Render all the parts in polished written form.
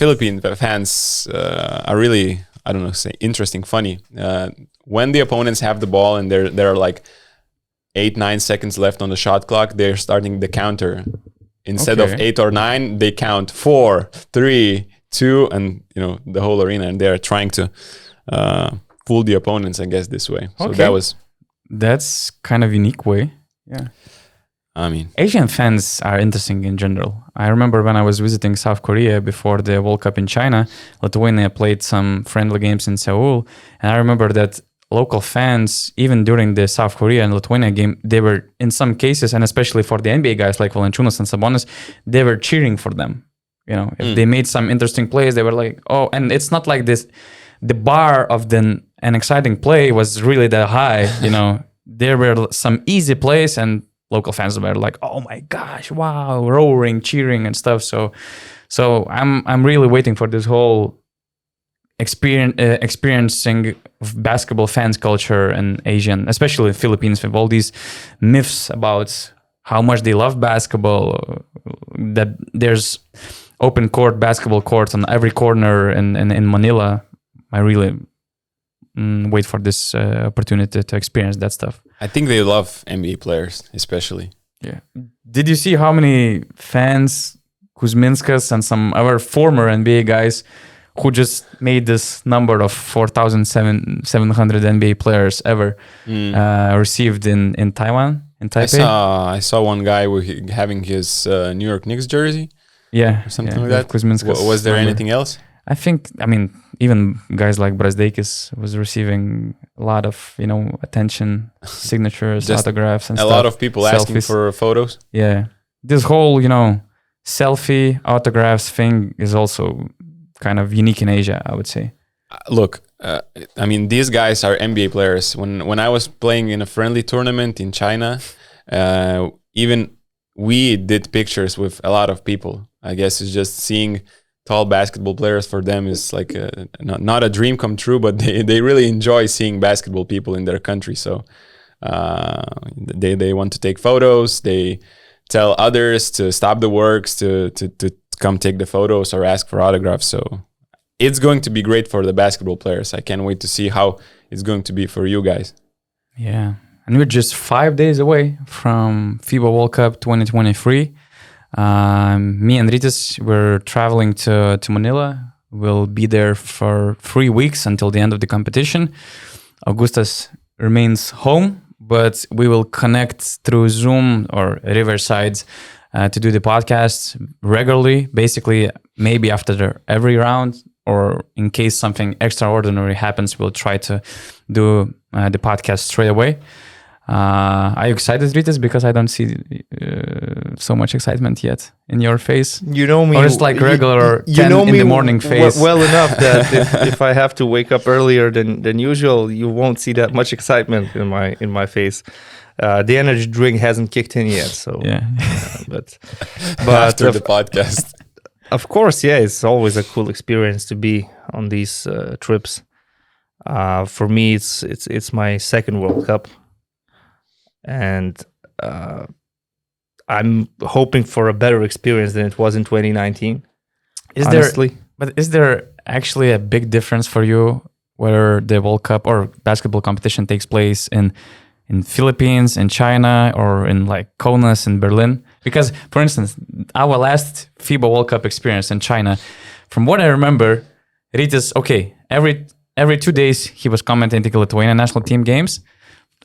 Philippine fans are really, I don't know, say interesting, funny. When the opponents have the ball and there are like 8-9 seconds left on the shot clock, they're starting the counter. Instead of 8 or 9, they count 4, 3, 2, and the whole arena, and they're trying to fool the opponents, I guess, this way. So that's kind of unique way. Yeah. I mean, Asian fans are interesting in general. I remember when I was visiting South Korea before the World Cup in China, Lithuania played some friendly games in Seoul. And I remember that local fans, even during the South Korea and Lithuania game, they were, in some cases, and especially for the NBA guys like Valanciunas and Sabonis, they were cheering for them. If they made some interesting plays, they were like, oh, and it's not like this, the bar of an exciting play was really that high. There were some easy plays and local fans were like, "Oh my gosh, wow!" roaring, cheering, and stuff. So I'm really waiting for this whole experiencing of basketball fans culture in Asian, especially Philippines, with all these myths about how much they love basketball. That there's open court basketball courts on every corner in Manila. I really wait for this opportunity to experience that stuff. I think they love NBA players, especially. Yeah. Did you see how many fans, Kuzminskas and some other former NBA guys who just made this number of 4,700 NBA players ever received in Taiwan, in Taipei? I saw one guy having his New York Knicks jersey. Yeah. Or something like that. Kuzminskas. Was there anything else? I mean, even guys like Brazdeikis was receiving a lot of, attention, signatures, autographs, and a stuff. lot of people asking for photos. Yeah. This whole, selfie autographs thing is also kind of unique in Asia, I would say. Look, I mean, these guys are NBA players. When I was playing in a friendly tournament in China, even we did pictures with a lot of people. I guess it's just seeing tall basketball players for them is like not a dream come true, but they really enjoy seeing basketball people in their country. So they want to take photos. They tell others to stop the works to come take the photos or ask for autographs. So it's going to be great for the basketball players. I can't wait to see how it's going to be for you guys. Yeah, and we're just 5 days away from FIBA World Cup 2023. Me and Rytis, we're traveling to Manila. We'll be there for 3 weeks until the end of the competition. Augustas remains home, but we will connect through Zoom or Riverside to do the podcast regularly, basically maybe after every round, or in case something extraordinary happens, we'll try to do the podcast straight away. Are you excited, Rytis? Because I don't see so much excitement yet in your face. You know me. Or it's like regular 10 in the morning face. Well enough that if I have to wake up earlier than usual, you won't see that much excitement in my face. The energy drink hasn't kicked in yet, so yeah. But after the podcast, of course, yeah, it's always a cool experience to be on these trips. For me, it's my second World Cup. And I'm hoping for a better experience than it was in 2019. Is there actually a big difference for you whether the World Cup or basketball competition takes place in Philippines, in China, or in like Kaunas in Berlin? Because, for instance, our last FIBA World Cup experience in China, from what I remember, Rytis, every 2 days he was commentating Lithuanian national team games.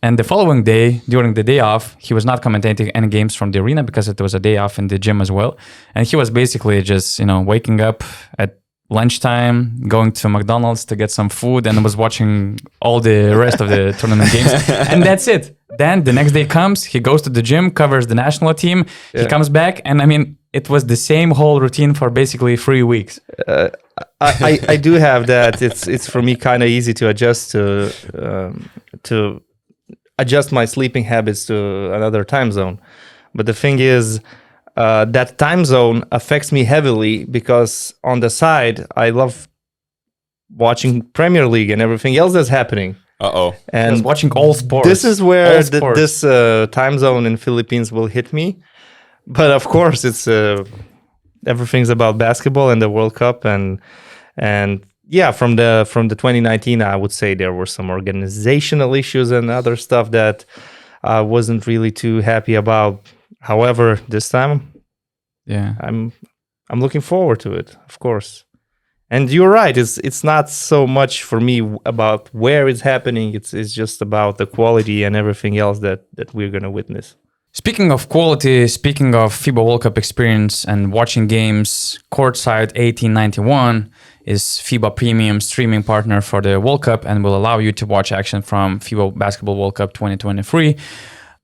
And the following day, during the day off, he was not commentating any games from the arena because it was a day off in the gym as well. And he was basically just, waking up at lunchtime, going to McDonald's to get some food, and was watching all the rest of the tournament games. And that's it. Then the next day comes, he goes to the gym, covers the national team, he comes back, and it was the same whole routine for basically 3 weeks. I do have that. It's for me kind of easy to adjust to adjust my sleeping habits to another time zone. But the thing is, that time zone affects me heavily because on the side, I love watching Premier League and everything else that's happening. And watching all sports. This is where this time zone in Philippines will hit me. But of course, it's everything's about basketball and the World Cup, and yeah, from the 2019, I would say there were some organizational issues and other stuff that I wasn't really too happy about. However, this time, Yeah. I'm looking forward to it, of course. And you're right. It's not so much for me about where it's happening. It's just about the quality and everything else that we're gonna witness. Speaking of quality, speaking of FIBA World Cup experience and watching games, Courtside 1891 is FIBA Premium streaming partner for the World Cup and will allow you to watch action from FIBA Basketball World Cup 2023.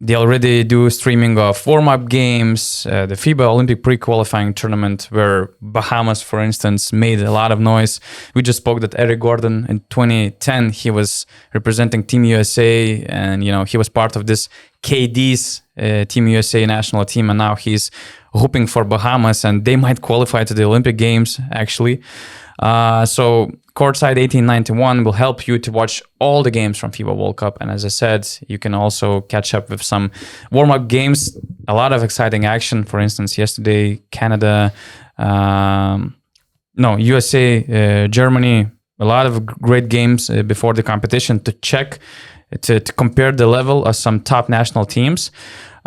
They already do streaming of warm-up games, the FIBA Olympic pre-qualifying tournament where Bahamas, for instance, made a lot of noise. We just spoke that Eric Gordon in 2010, he was representing Team USA and, he was part of this KD's Team USA national team, and now he's hoping for Bahamas and they might qualify to the Olympic Games, actually. So Courtside 1891 will help you to watch all the games from FIBA World Cup. And as I said, you can also catch up with some warm-up games. A lot of exciting action. For instance, yesterday, Canada, USA, Germany, a lot of great games before the competition to check, to compare the level of some top national teams.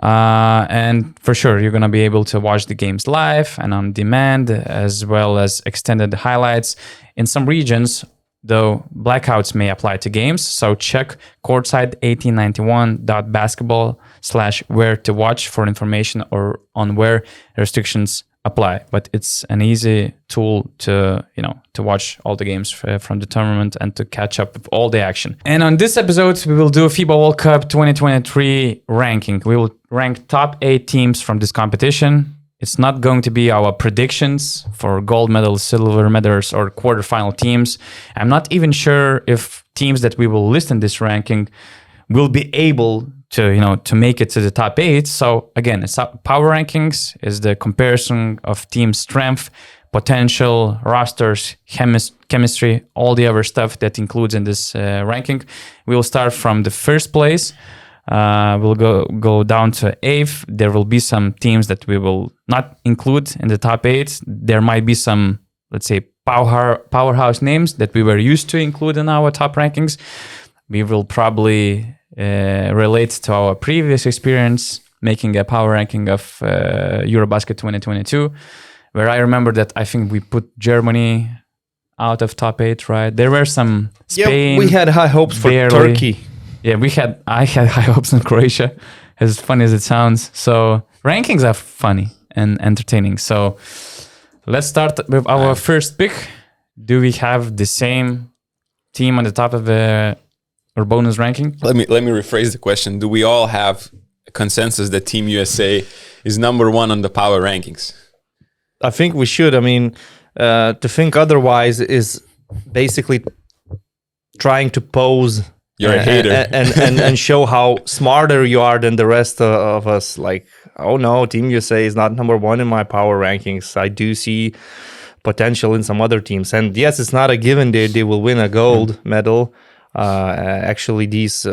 And for sure, you're going to be able to watch the games live and on demand, as well as extended highlights. In some regions, though, blackouts may apply to games. So check courtside1891.basketball/where to watch for information or on where restrictions apply. But it's an easy tool to watch all the games from the tournament and to catch up with all the action. And on this episode, we will do FIBA World Cup 2023 ranking. We will rank top 8 teams from this competition. It's not going to be our predictions for gold medals, silver medals, or quarterfinal teams. I'm not even sure if teams that we will list in this ranking will be able to make it to the top 8. So again, it's power rankings is the comparison of team strength, potential, rosters, chemistry, all the other stuff that includes in this ranking. We will start from the first place. We'll go down to 8th. There will be some teams that we will not include in the top 8. There might be some, let's say, powerhouse names that we were used to include in our top rankings. We will probably relate to our previous experience making a power ranking of Eurobasket 2022, where I remember that I think we put Germany out of top 8, right? There were some Spain. Yeah, we had high hopes for Turkey. Yeah, I had high hopes on Croatia, as funny as it sounds. So rankings are funny and entertaining. So let's start with our first pick. Do we have the same team on the top of the URBONUS ranking? Let me rephrase the question. Do we all have a consensus that Team USA is number 1 on the power rankings? I think we should. I mean, to think otherwise is basically trying to pose. You're a hater. and show how smarter you are than the rest of us. Like, oh no, Team USA is not number 1 in my power rankings. I do see potential in some other teams. And yes, it's not a given they will win a gold medal. Actually, these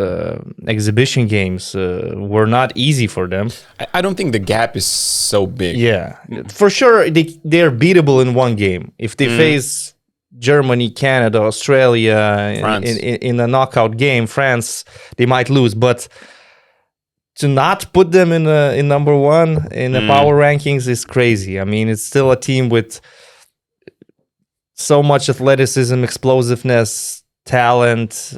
exhibition games were not easy for them. I don't think the gap is so big. Yeah, for sure, they're beatable in one game. If they face Germany, Canada, Australia in a knockout game, France, they might lose. But to not put them in number 1 in the power rankings is crazy. I mean, it's still a team with so much athleticism, explosiveness, talent,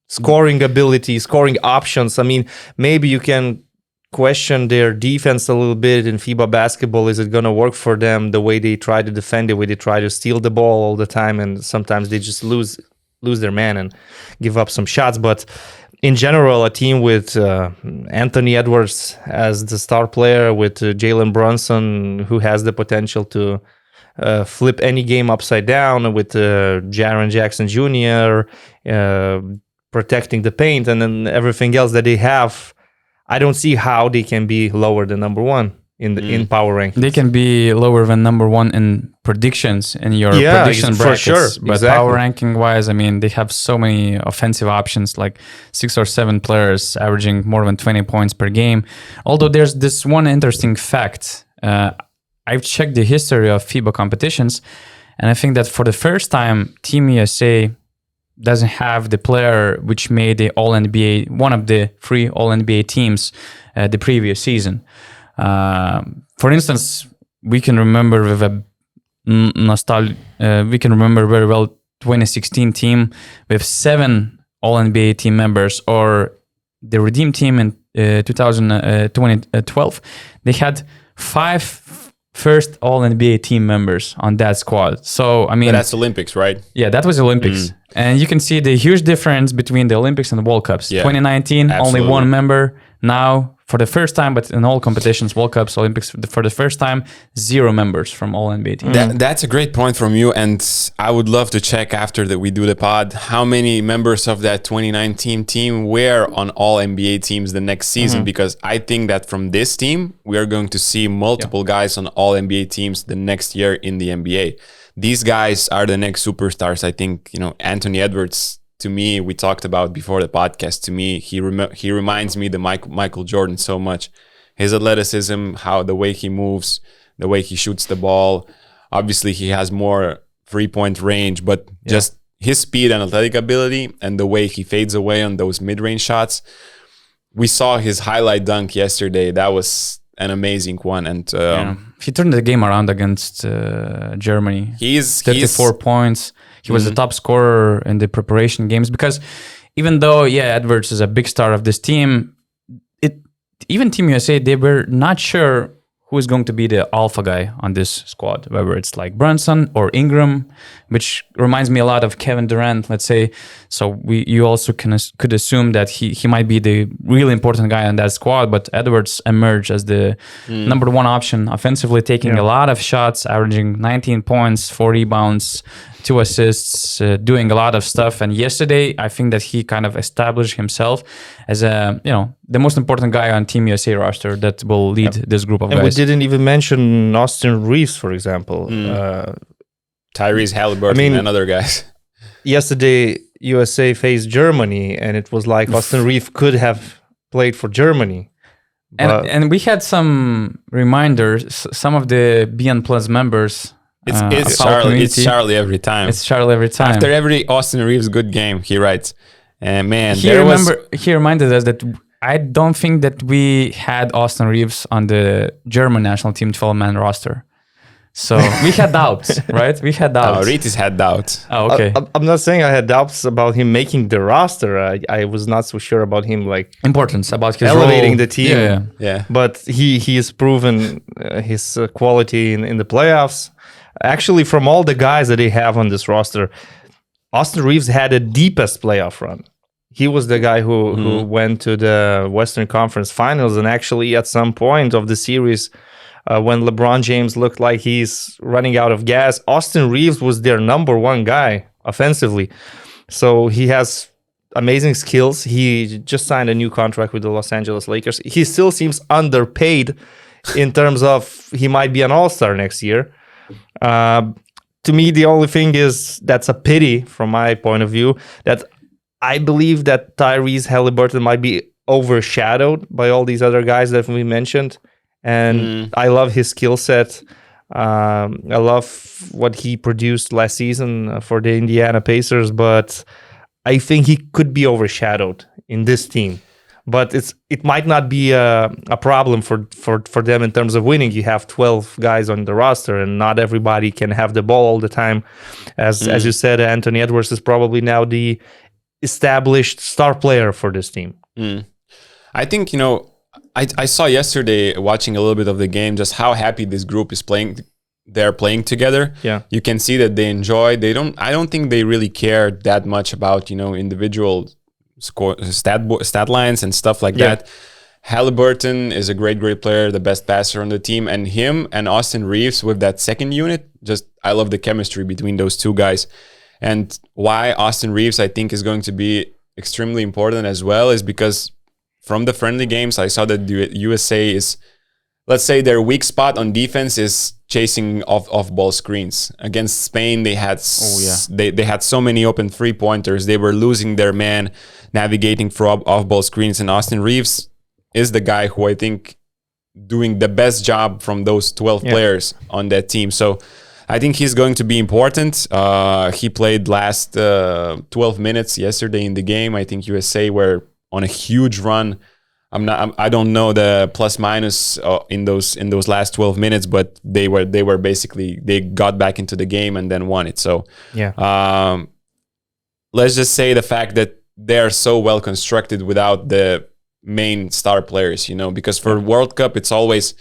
scoring ability, scoring options. I mean, maybe you can question their defense a little bit in FIBA basketball. Is it going to work for them the way they try to defend, the way they try to steal the ball all the time, and sometimes they just lose their man and give up some shots. But in general, a team with Anthony Edwards as the star player, with Jalen Brunson, who has the potential to flip any game upside down, with Jaren Jackson Jr. Protecting the paint, and then everything else that they have, I don't see how they can be lower than number 1 in power rankings. They can be lower than number 1 in predictions in your prediction brackets. For sure. But exactly. Power ranking wise, I mean, they have so many offensive options, like 6 or 7 players averaging more than 20 points per game. Although there's this one interesting fact. I've checked the history of FIBA competitions, and I think that for the first time, Team USA doesn't have the player which made the All-NBA, one of the 3 All-NBA teams the previous season. For instance, we can remember with a we can remember very well 2016 team with 7 All-NBA team members, or the Redeem team in 2012. They had 5 first All-NBA team members on that squad. So, I mean... But that's Olympics, right? Yeah, that was Olympics. And you can see the huge difference between the Olympics and the World Cups. Yeah, 2019, absolutely. only 1 member. Now, for the first time, but in all competitions, World Cups, Olympics, for the first time, 0 members from all NBA teams. That's a great point from you, and I would love to check after that we do the pod how many members of that 2019 team were on all NBA teams the next season, because I think that from this team, we are going to see multiple guys on all NBA teams the next year in the NBA. These guys are the next superstars. I think, Anthony Edwards, to me, we talked about before the podcast. To me, he reminds me the Michael Jordan so much. His athleticism, the way he moves, the way he shoots the ball. Obviously, he has more 3-point range, but just his speed and athletic ability and the way he fades away on those mid-range shots. We saw his highlight dunk yesterday. That was an amazing one, and he turned the game around against Germany. He's 34 points. He was the top scorer in the preparation games, because even though, Edwards is a big star of this team, even Team USA, they were not sure who is going to be the alpha guy on this squad, whether it's like Brunson or Ingram, which reminds me a lot of Kevin Durant, let's say. So you also could assume that he might be the really important guy on that squad, but Edwards emerged as the number 1 option offensively, taking a lot of shots, averaging 19 points, 4 rebounds, 2 assists, doing a lot of stuff. And yesterday, I think that he kind of established himself as the most important guy on Team USA roster that will lead this group of guys. And we didn't even mention Austin Reeves, for example. Tyrese Halliburton and other guys. Yesterday, USA faced Germany, and it was like Austin Reeves could have played for Germany. And we had some reminders, some of the BN Plus members. It's Charlie. It's Charlie every time. It's Charlie every time. After every Austin Reeves good game, he writes, and man, he reminded us that I don't think that we had Austin Reeves on the German national team 12-man roster. So we had doubts, right? We had doubts. Rytis had doubts. Oh, okay. I'm not saying I had doubts about him making the roster. I was not so sure about him, importance about his elevating role. the team. Yeah. But he has proven his quality in the playoffs. Actually, from all the guys that they have on this roster, Austin Reeves had the deepest playoff run. He was the guy who went to the Western Conference Finals, and actually at some point of the series, when LeBron James looked like he's running out of gas, Austin Reeves was their number 1 guy offensively. So he has amazing skills. He just signed a new contract with the Los Angeles Lakers. He still seems underpaid in terms of he might be an all-star next year. To me, the only thing is that's a pity from my point of view, that I believe that Tyrese Halliburton might be overshadowed by all these other guys that we mentioned. And I love his skill set. I love what he produced last season for the Indiana Pacers, but I think he could be overshadowed in this team. But it might not be a problem for them in terms of winning. You have 12 guys on the roster, and not everybody can have the ball all the time. As you said, Anthony Edwards is probably now the established star player for this team. I think, I saw yesterday, watching a little bit of the game, just how happy this group is playing. They're playing together. Yeah, you can see that they enjoy. I don't think they really care that much about individual stat lines and stuff like that. Halliburton is a great player, the best passer on the team, and him and Austin Reeves with that second unit. I love the chemistry between those 2 guys. And why Austin Reeves I think is going to be extremely important as well is because from the friendly games, I saw that the USA is, let's say, their weak spot on defense is chasing off-ball screens. Against Spain, they had they had so many open 3-pointers. They were losing their man navigating through off-ball screens. And Austin Reeves is the guy who I think doing the best job from those 12 players on that team. So I think he's going to be important. He played last 12 minutes yesterday in the game. I think USA were on a huge run. I don't know the plus minus in those last 12 minutes, but they were basically, they got back into the game and then won it. So let's just say the fact that they're so well constructed without the main star players, because for World Cup it's always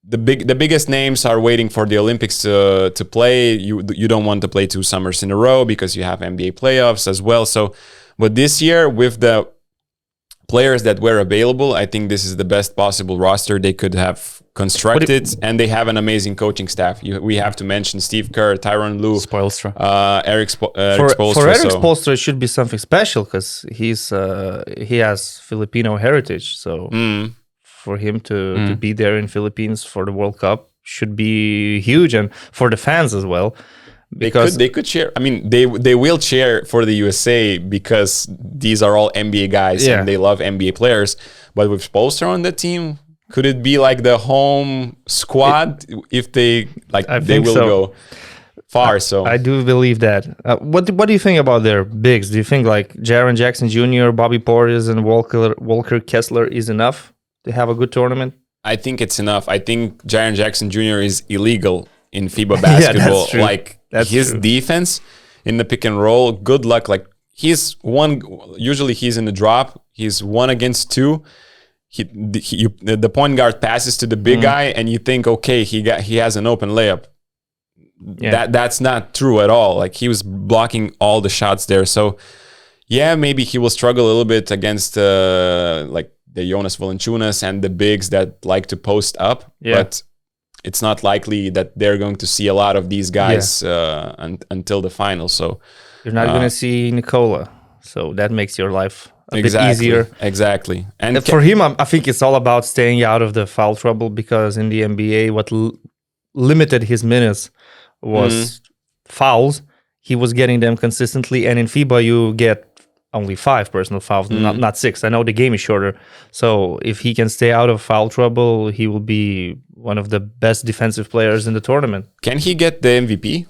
the biggest names are waiting for the Olympics to play. You don't want to play 2 summers in a row because you have NBA playoffs as well. So, but this year with the players that were available, I think this is the best possible roster they could have constructed, and they have an amazing coaching staff. We have to mention Steve Kerr, Tyronn Lue, Spoelstra, Eric Spoelstra. For Eric Spoelstra, it should be something special because he has Filipino heritage. So for him to be there in Philippines for the World Cup should be huge, and for the fans as well. Because they could cheer. I mean, they will cheer for the USA because these are all NBA guys and they love NBA players. But with Spoelstra on the team, could it be like the home squad if they will go far? So I do believe that. What do you think about their bigs? Do you think like Jaren Jackson Jr., Bobby Portis, and Walker Kessler is enough to have a good tournament? I think it's enough. I think Jaren Jackson Jr. is illegal in FIBA basketball. That's his true. Defense in the pick and roll, good luck. Like usually he's in the drop. He's 1 against 2. The point guard passes to the big guy and you think, okay, he has an open layup. Yeah. That's not true at all. Like he was blocking all the shots there. So yeah, maybe he will struggle a little bit against like the Jonas Valanciunas and the bigs that like to post up. Yeah. But it's not likely that they're going to see a lot of these guys until the final. So you're not going to see Nikola. So that makes your life a bit exactly, easier. Exactly. And for him, I think it's all about staying out of the foul trouble, because in the NBA, what limited his minutes was fouls. He was getting them consistently. And in FIBA, you get only 5 personal fouls, not 6. I know the game is shorter. So if he can stay out of foul trouble, he will be one of the best defensive players in the tournament. Can he get the MVP?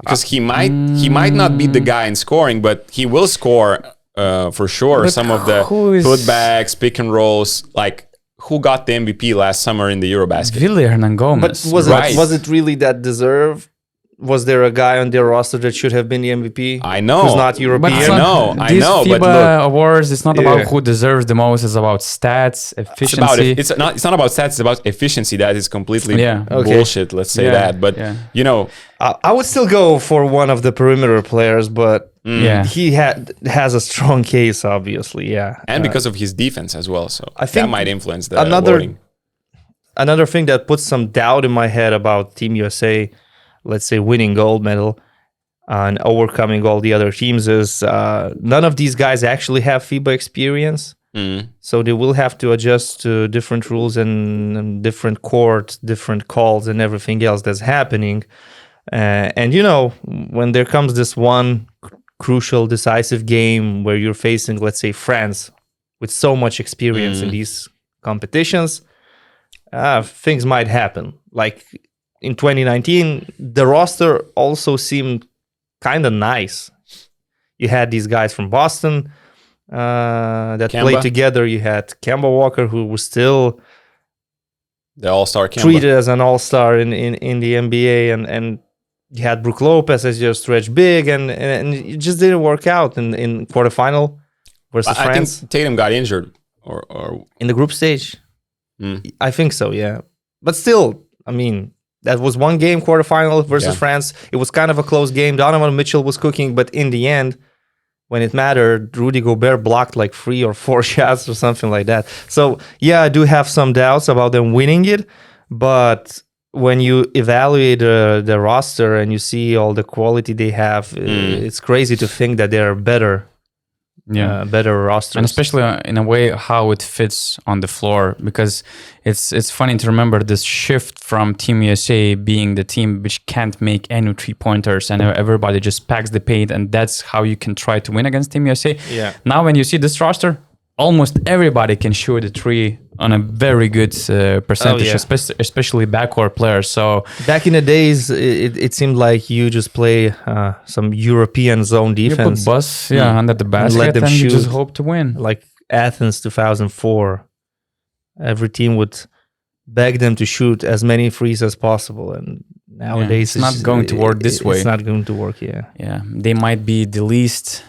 Because he might not be the guy in scoring, but he will score for sure. But some of the putbacks, pick and rolls, like who got the MVP last summer in the EuroBasket? Willy Hernan Gomez. But was it really that deserved? Was there a guy on their roster that should have been the MVP? I know. Who's not European? I know. FIBA but look, awards, it's not about who deserves the most. It's about stats, efficiency. It's not about stats. It's about efficiency. That is completely bullshit. Let's say that. But I would still go for one of the perimeter players, but he has a strong case, obviously. Yeah, and because of his defense as well. So I think that might influence the voting. Another thing that puts some doubt in my head about Team USA, let's say winning gold medal and overcoming all the other teams, is none of these guys actually have FIBA experience. So they will have to adjust to different rules and different courts, different calls and everything else that's happening. And when there comes this one crucial, decisive game where you're facing, let's say, France with so much experience in these competitions, things might happen. Like in 2019, the roster also seemed kind of nice. You had these guys from Boston that played together. You had Kemba Walker, who was still the all-star treated as an all-star in the NBA, and you had Brook Lopez as your stretch big, and it just didn't work out in quarterfinal versus France. I think Tatum got injured or in the group stage. I think so, yeah. But still, I mean, that was one game, quarterfinal versus France. It was kind of a close game. Donovan Mitchell was cooking, but in the end, when it mattered, Rudy Gobert blocked like 3 or 4 shots or something like that. So, yeah, I do have some doubts about them winning it. But when you evaluate the roster and you see all the quality they have, it's crazy to think that they're better. Better rosters, and especially in a way how it fits on the floor, because it's funny to remember this shift from Team USA being the team which can't make any 3-pointers and everybody just packs the paint, and that's how you can try to win against Team USA. Yeah. Now when you see this roster, almost everybody can shoot a three on a very good percentage, especially backcourt players. So back in the days, it seemed like you just play some European zone you defense. put Bus under the basket let them and you just shoot. hope to win. Like Athens 2004. Every team would beg them to shoot as many frees as possible, and nowadays it's not going to work this way. It's not going to work. Yeah, they might be the least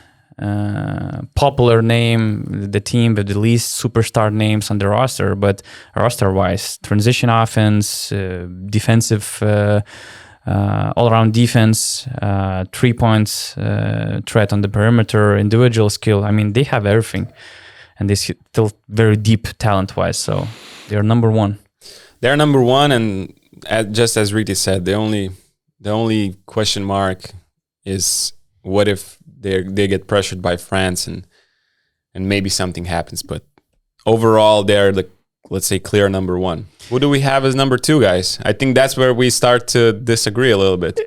popular name, the team with the least superstar names on the roster, but roster-wise, transition offense, defensive, all-around defense, 3 points threat on the perimeter, individual skill. I mean, they have everything, and they're still very deep talent-wise. So they're number one. They're number one, and just as Rytis said, the only question mark is what if they get pressured by France and maybe something happens. But overall, they're the, let's say, clear number one. Who do we have as number two, guys? I think that's where we start to disagree a little bit.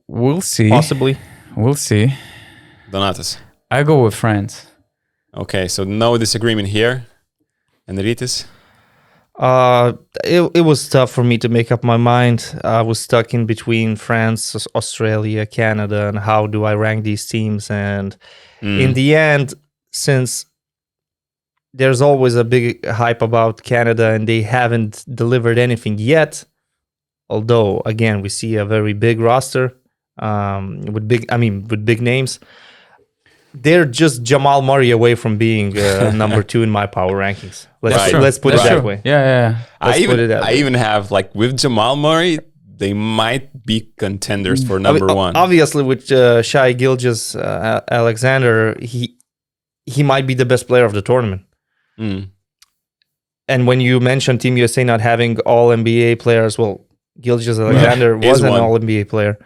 We'll see. Possibly. We'll see. Donatas. I go with France. Okay, so no disagreement here. And Rytis? It was tough for me to make up my mind. I was stuck in between France, Australia, Canada, and how do I rank these teams? And in the end, since there's always a big hype about Canada and they haven't delivered anything yet, although again we see a very big roster with big names. They're just Jamal Murray away from being number two in my power rankings. Let's put it that way. Yeah. I even have, like, with Jamal Murray, they might be contenders for number one. Obviously, with Shai Gilgeous-Alexander, he might be the best player of the tournament. And when you mentioned Team USA not having all NBA players, well, Gilgeous-Alexander was an all NBA player.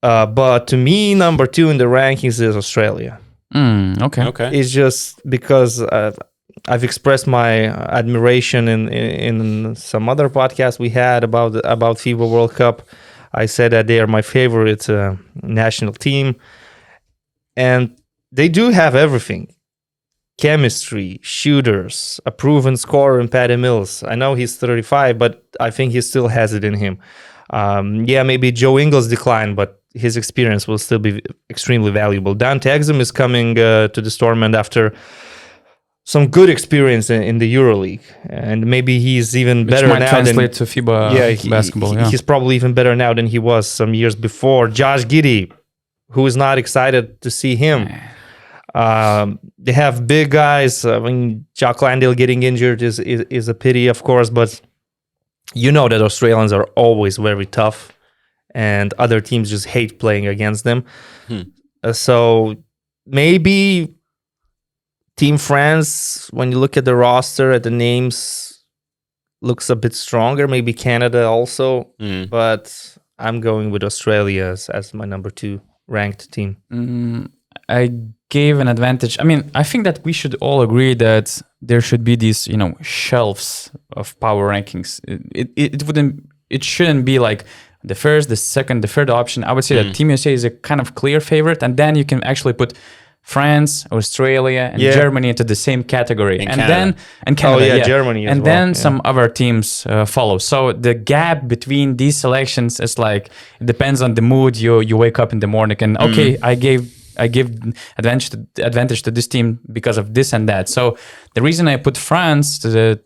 But to me, number two in the rankings is Australia. Okay. It's just because I've expressed my admiration in some other podcasts we had about FIBA World Cup. I said that they are my favorite national team, and they do have everything: chemistry, shooters, a proven scorer in Patty Mills. I know he's 35, but I think he still has it in him. Maybe Joe Ingles declined, but his experience will still be extremely valuable. Dante Exum is coming to this tournament after some good experience in the EuroLeague, and maybe he's even better might now. Translate to FIBA basketball. He's probably even better now than he was some years before. Josh Giddey, who is not excited to see him. They have big guys. I mean, Jock Landale getting injured is a pity, of course, but you know that Australians are always very tough, and other teams just hate playing against them. So maybe Team France, when you look at the roster, at the names, looks a bit stronger. Maybe Canada also, but I'm going with Australia as my number two ranked team. I gave an advantage. I mean, I think that we should all agree that there should be these, shelves of power rankings. It shouldn't be like the first, the second, the third option. I would say that Team USA is a kind of clear favorite, and then you can actually put France, Australia, and Germany into the same category, and Canada. Germany, as and then some other teams follow. So the gap between these selections is like, it depends on the mood. You wake up in the morning and I give advantage to this team because of this and that. So the reason I put France to the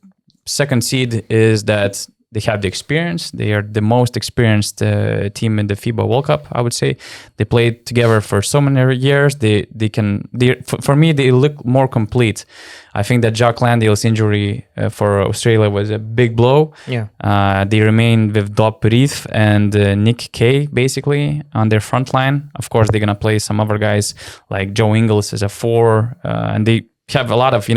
second seed is that they have the experience. They are the most experienced team in the FIBA World Cup, I would say. They played together for so many years. For me, they look more complete. I think that Jock Landale's injury for Australia was a big blow. They remain with Dob Perith and Nick Kay, basically, on their front line. Of course, they're going to play some other guys like Joe Ingles as a 4, and they have a lot of,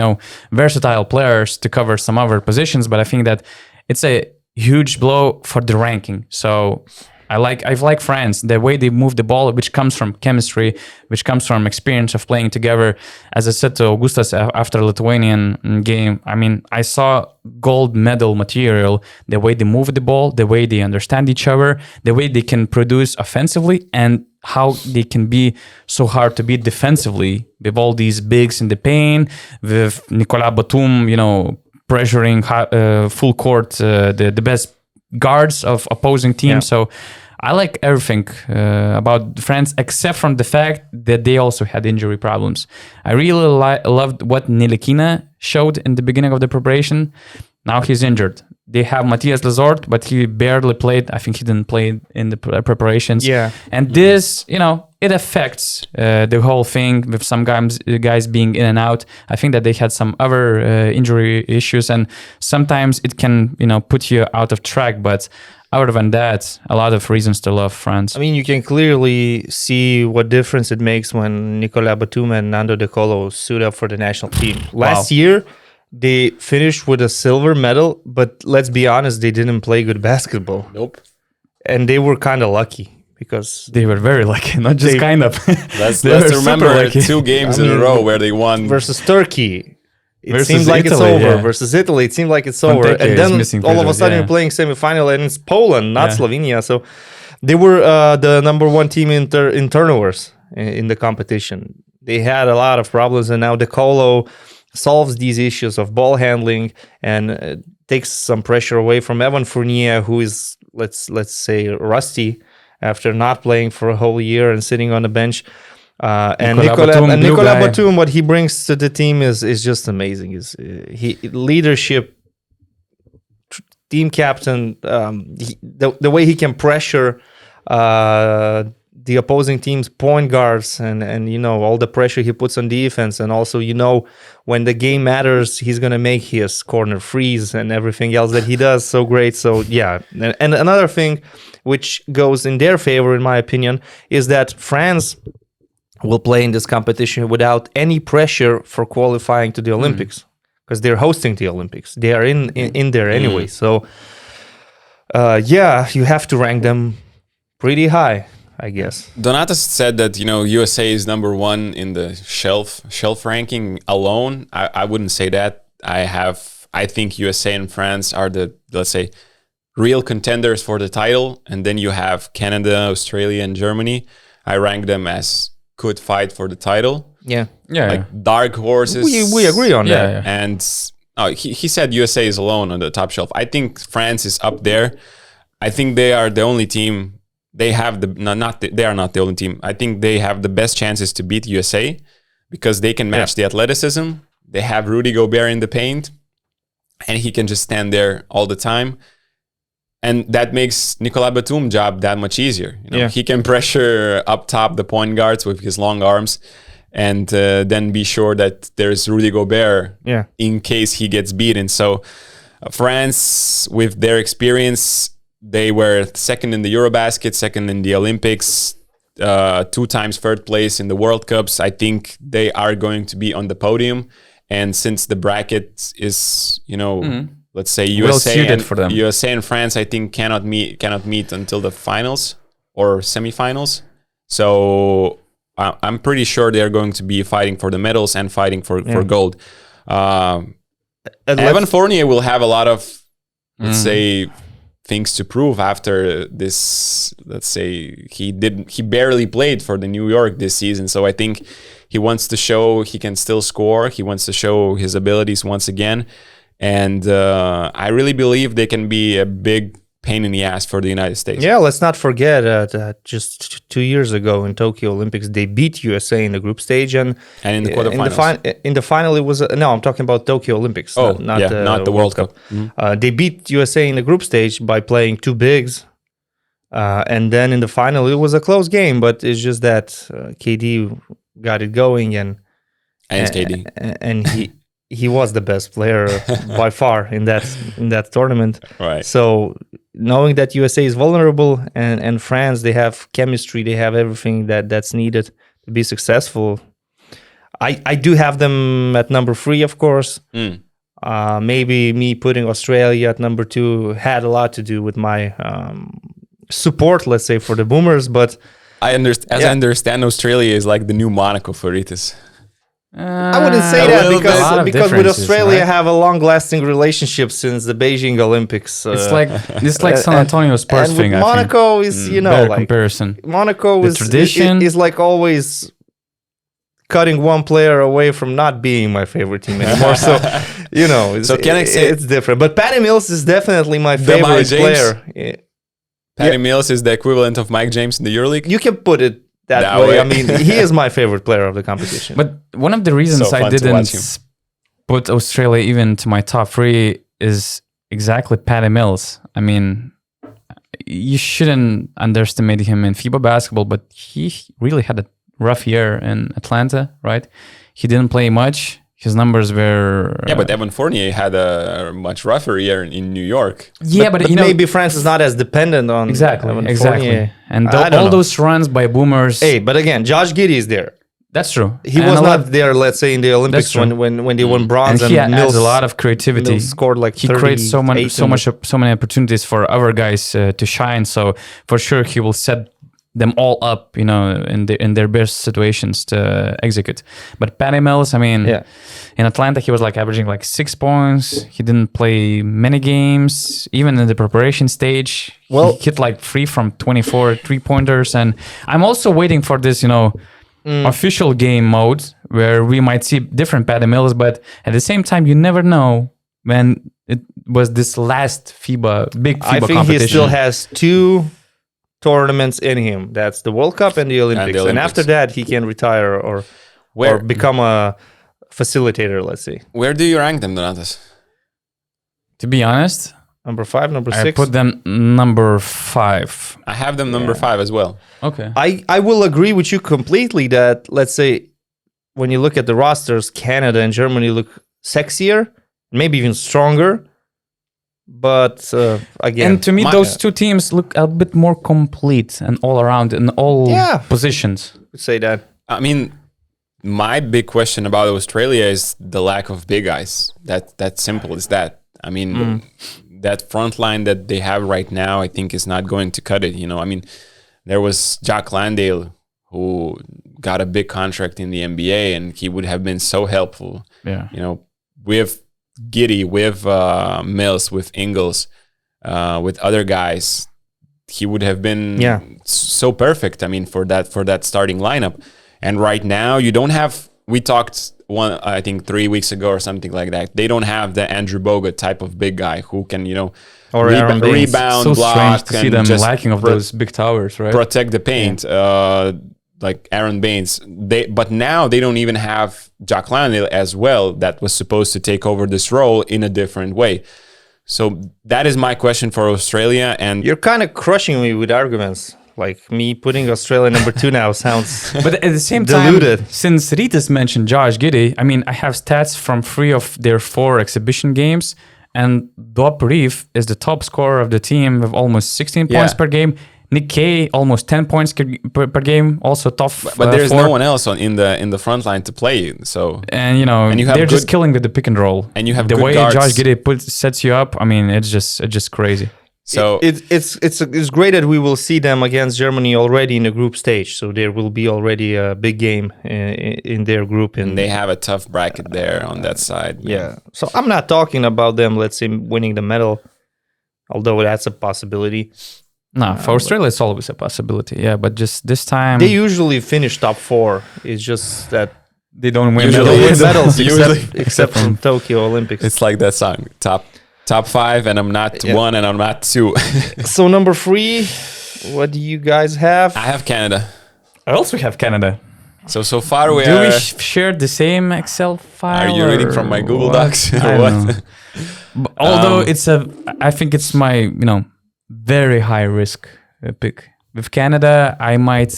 versatile players to cover some other positions, but I think that it's a huge blow for the ranking. So I like France, the way they move the ball, which comes from chemistry, which comes from experience of playing together. As I said to Augustas after the Lithuanian game, I mean, I saw gold medal material, the way they move the ball, the way they understand each other, the way they can produce offensively, and how they can be so hard to beat defensively with all these bigs in the paint, with Nicolas Batum, pressuring full court the best guards of opposing teams. Yeah. So I like everything about France, except from the fact that they also had injury problems. I really loved what Ntilikina showed in the beginning of the preparation. Now he's injured. They have Matthias Lesort, but he barely played. I think he didn't play in the preparations. Yeah. And this, it affects the whole thing with some guys being in and out. I think that they had some other injury issues, and sometimes it can, put you out of track. But other than that, a lot of reasons to love France. I mean, you can clearly see what difference it makes when Nicolas Batum and Nando De Colo suit up for the national team. Last year, they finished with a silver medal, but let's be honest, they didn't play good basketball. Nope. And they were kind of lucky because they were very lucky, not just kind of. Let's remember 2 games in a row where they won. Versus Turkey. It Versus seemed like Italy, it's over. yeah. Versus Italy, it seemed like it's over. Fontecchio And then is all of a pictures, sudden yeah. you're playing semifinal and it's Poland, not Slovenia. So they were the number 1 team in turnovers in the competition. They had a lot of problems, and now De Colo solves these issues of ball handling and takes some pressure away from Evan Fournier, who is, let's say, rusty after not playing for a whole year and sitting on the bench. And Nicolas Batum, what he brings to the team is just amazing. He leadership, team captain, the way he can pressure the opposing team's point guards and all the pressure he puts on defense, and also when the game matters, he's gonna make his corner freeze and everything else that he does so great. So yeah, and another thing which goes in their favor, in my opinion, is that France will play in this competition without any pressure for qualifying to the Olympics, because they're hosting the Olympics. They are in there anyway. So you have to rank them pretty high, I guess. Donatas said that USA is number 1 in the shelf ranking alone. I wouldn't say that. I think USA and France are the, let's say, real contenders for the title, and then you have Canada, Australia, and Germany. I rank them as could fight for the title. Yeah. Like dark horses. We agree on that. Yeah. And he said USA is alone on the top shelf. I think France is up there. I think they are the only team. They have they are not the only team. I think they have the best chances to beat USA because they can match the athleticism. They have Rudy Gobert in the paint, and he can just stand there all the time. And that makes Nicolas Batum's job that much easier. He can pressure up top the point guards with his long arms, and then be sure that there's Rudy Gobert in case he gets beaten. So France, with their experience, they were second in the Eurobasket, second in the Olympics, 2 times third place in the World Cups. I think they are going to be on the podium. And since the bracket is, let's say USA and France, I think cannot meet until the finals or semifinals. So I'm pretty sure they're going to be fighting for the medals and fighting for gold. Evan Fournier will have a lot of, let's say, things to prove after this. Let's say he barely played for the New York this season. So I think he wants to show he can still score. He wants to show his abilities once again. And I really believe they can be a big pain in the ass for the United States. Yeah, let's not forget that just 2 years ago in Tokyo Olympics, they beat USA in the group stage and in the quarterfinals. In the final, it was I'm talking about Tokyo Olympics, not the World Cup. Mm-hmm. They beat USA in the group stage by playing 2 bigs, and then in the final, it was a close game, but it's just that KD got it going, and KD, and he was the best player by far in that tournament. Right. So knowing that USA is vulnerable and France, they have chemistry, they have everything that's needed to be successful. I do have them at number 3, of course. Maybe me putting Australia at number 2 had a lot to do with my support, let's say, for the Boomers. But I understand Australia is like the new Monaco for Rytis. I wouldn't say A that little bit. A lot of because with differences, Australia right? have a long-lasting relationship since the Beijing Olympics. It's like San Antonio Spurs and thing. with I think. Monaco is Better like comparison. Monaco The is tradition. is like always cutting one player away from not being my favorite team anymore. So So can I say- it's different. But Patty Mills is definitely my Mike favorite James? player. Yeah. Patty Mills is the equivalent of Mike James in the EuroLeague. You can put it that That way. way. I mean, he is my favorite player of the competition. But one of the reasons So I fun to watch him. didn't put Australia even to my top 3 is exactly Patty Mills. I mean, you shouldn't underestimate him in FIBA basketball, but he really had a rough year in Atlanta, right? He didn't play much. His numbers were... Yeah, but Evan Fournier had a much rougher year in New York. yeah, but you know... maybe France is not as dependent on Exactly, Evan exactly. Fournier. And I don't all know. those runs by boomers... Hey, but again, Josh Giddey is there. That's true. He And was a lot- not there, let's say, in the Olympics true. when they won bronze, and he and adds Mills a lot of creativity. Mills scored like He creates so 38 many opportunities for other guys to shine. So for sure, he will set them all up, in their best situations to execute. But Patty Mills, I mean, Yeah. in Atlanta, he was like averaging like 6 points. He didn't play many games, even in the preparation stage. Well- he hit like 3 from 24 3-pointers. And I'm also waiting for this, official game mode where we might see different Patty Mills. But at the same time, you never know when it was this last big FIBA I think competition. he still has 2 tournaments in him. That's the World Cup and the Olympics. And Olympics. after that, he can retire or become a facilitator, let's say. Where do you rank them, Donatas? To be honest, Number 5, number I 6. put them number 5. I have them number 5 as well. Okay. I will agree with you completely that, let's say, when you look at the rosters, Canada and Germany look sexier, maybe even stronger. But again, And to me, those two teams look a bit more complete and all around in all positions. would say that. I mean, my big question about Australia is the lack of big guys. That's simple as that. I mean, that front line that they have right now, I think is not going to cut it. I mean, there was Jack Landale who got a big contract in the NBA, and he would have been so helpful. Yeah. With Giddey, with Mills, with Ingles, with other guys, he would have been so perfect. I mean, for that starting lineup. And right now, you don't have. We talked I think 3 weeks ago or something like that. They don't have the Andrew Bogut type of big guy who can Or Aaron Baines. rebound, So block, strange to see and them just lacking of those big towers, right? protect the paint. Like Aaron Baines, but now they don't even have Jack Landale as well. That was supposed to take over this role in a different way. So that is my question for Australia. And You're kind of crushing me with arguments. Like me putting Australia number 2 now sounds. But at the same Diluted. time, since Rytis mentioned Josh Giddey, I mean, I have stats from 3 of their 4 exhibition games, and Dop Reef is the top scorer of the team with almost 16 points per game. Nick Kay, almost 10 points per game, also tough. but there's 4. no one else in the front line to play. So And you have they're just good- killing with the pick and roll. and you have the good way guards. Josh Giddey sets you up. I mean, it's just crazy. So It's great that we will see them against Germany already in the group stage. So there will be already a big game in their group. and they have a tough bracket there on that side. Yeah. So I'm not talking about them, let's say, winning the medal, although that's a possibility. No, for Australia, it's always a possibility. Yeah, but just this time, They usually finish top 4. It's just that they don't win they Usually don't win it's- medals usually- except from Tokyo Olympics. It's like that song, top 5, and I'm not 1 and I'm not 2. So number 3, what do you guys have? I have Canada. I also have Canada. So far we Do we are. share the same Excel file? Are you reading from my Google what? Docs? I Or don't what? know. But although I think it's my very high risk pick. With Canada, I might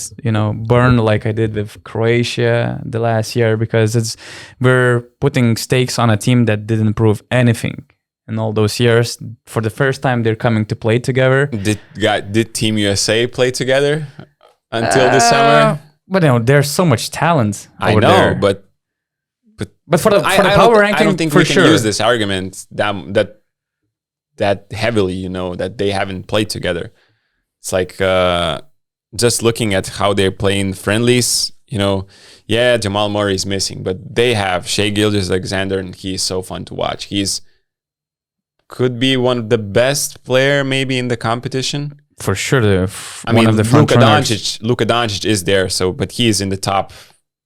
burn like I did with Croatia the last year, because we're putting stakes on a team that didn't prove anything in all those years. For the first time, they're coming to play together. Did Team USA play together until this summer? But there's so much talent. I over know, there. but for the I power don't, ranking, I don't think for we can sure. use this argument that heavily. That they haven't played together. It's like just looking at how they're playing friendlies. Jamal Murray is missing, but they have Shai Gilgeous-Alexander, and he's so fun to watch. He's could be one of the best player maybe in the competition. For sure, one of the front runners. Luka Doncic is there, but he's in the top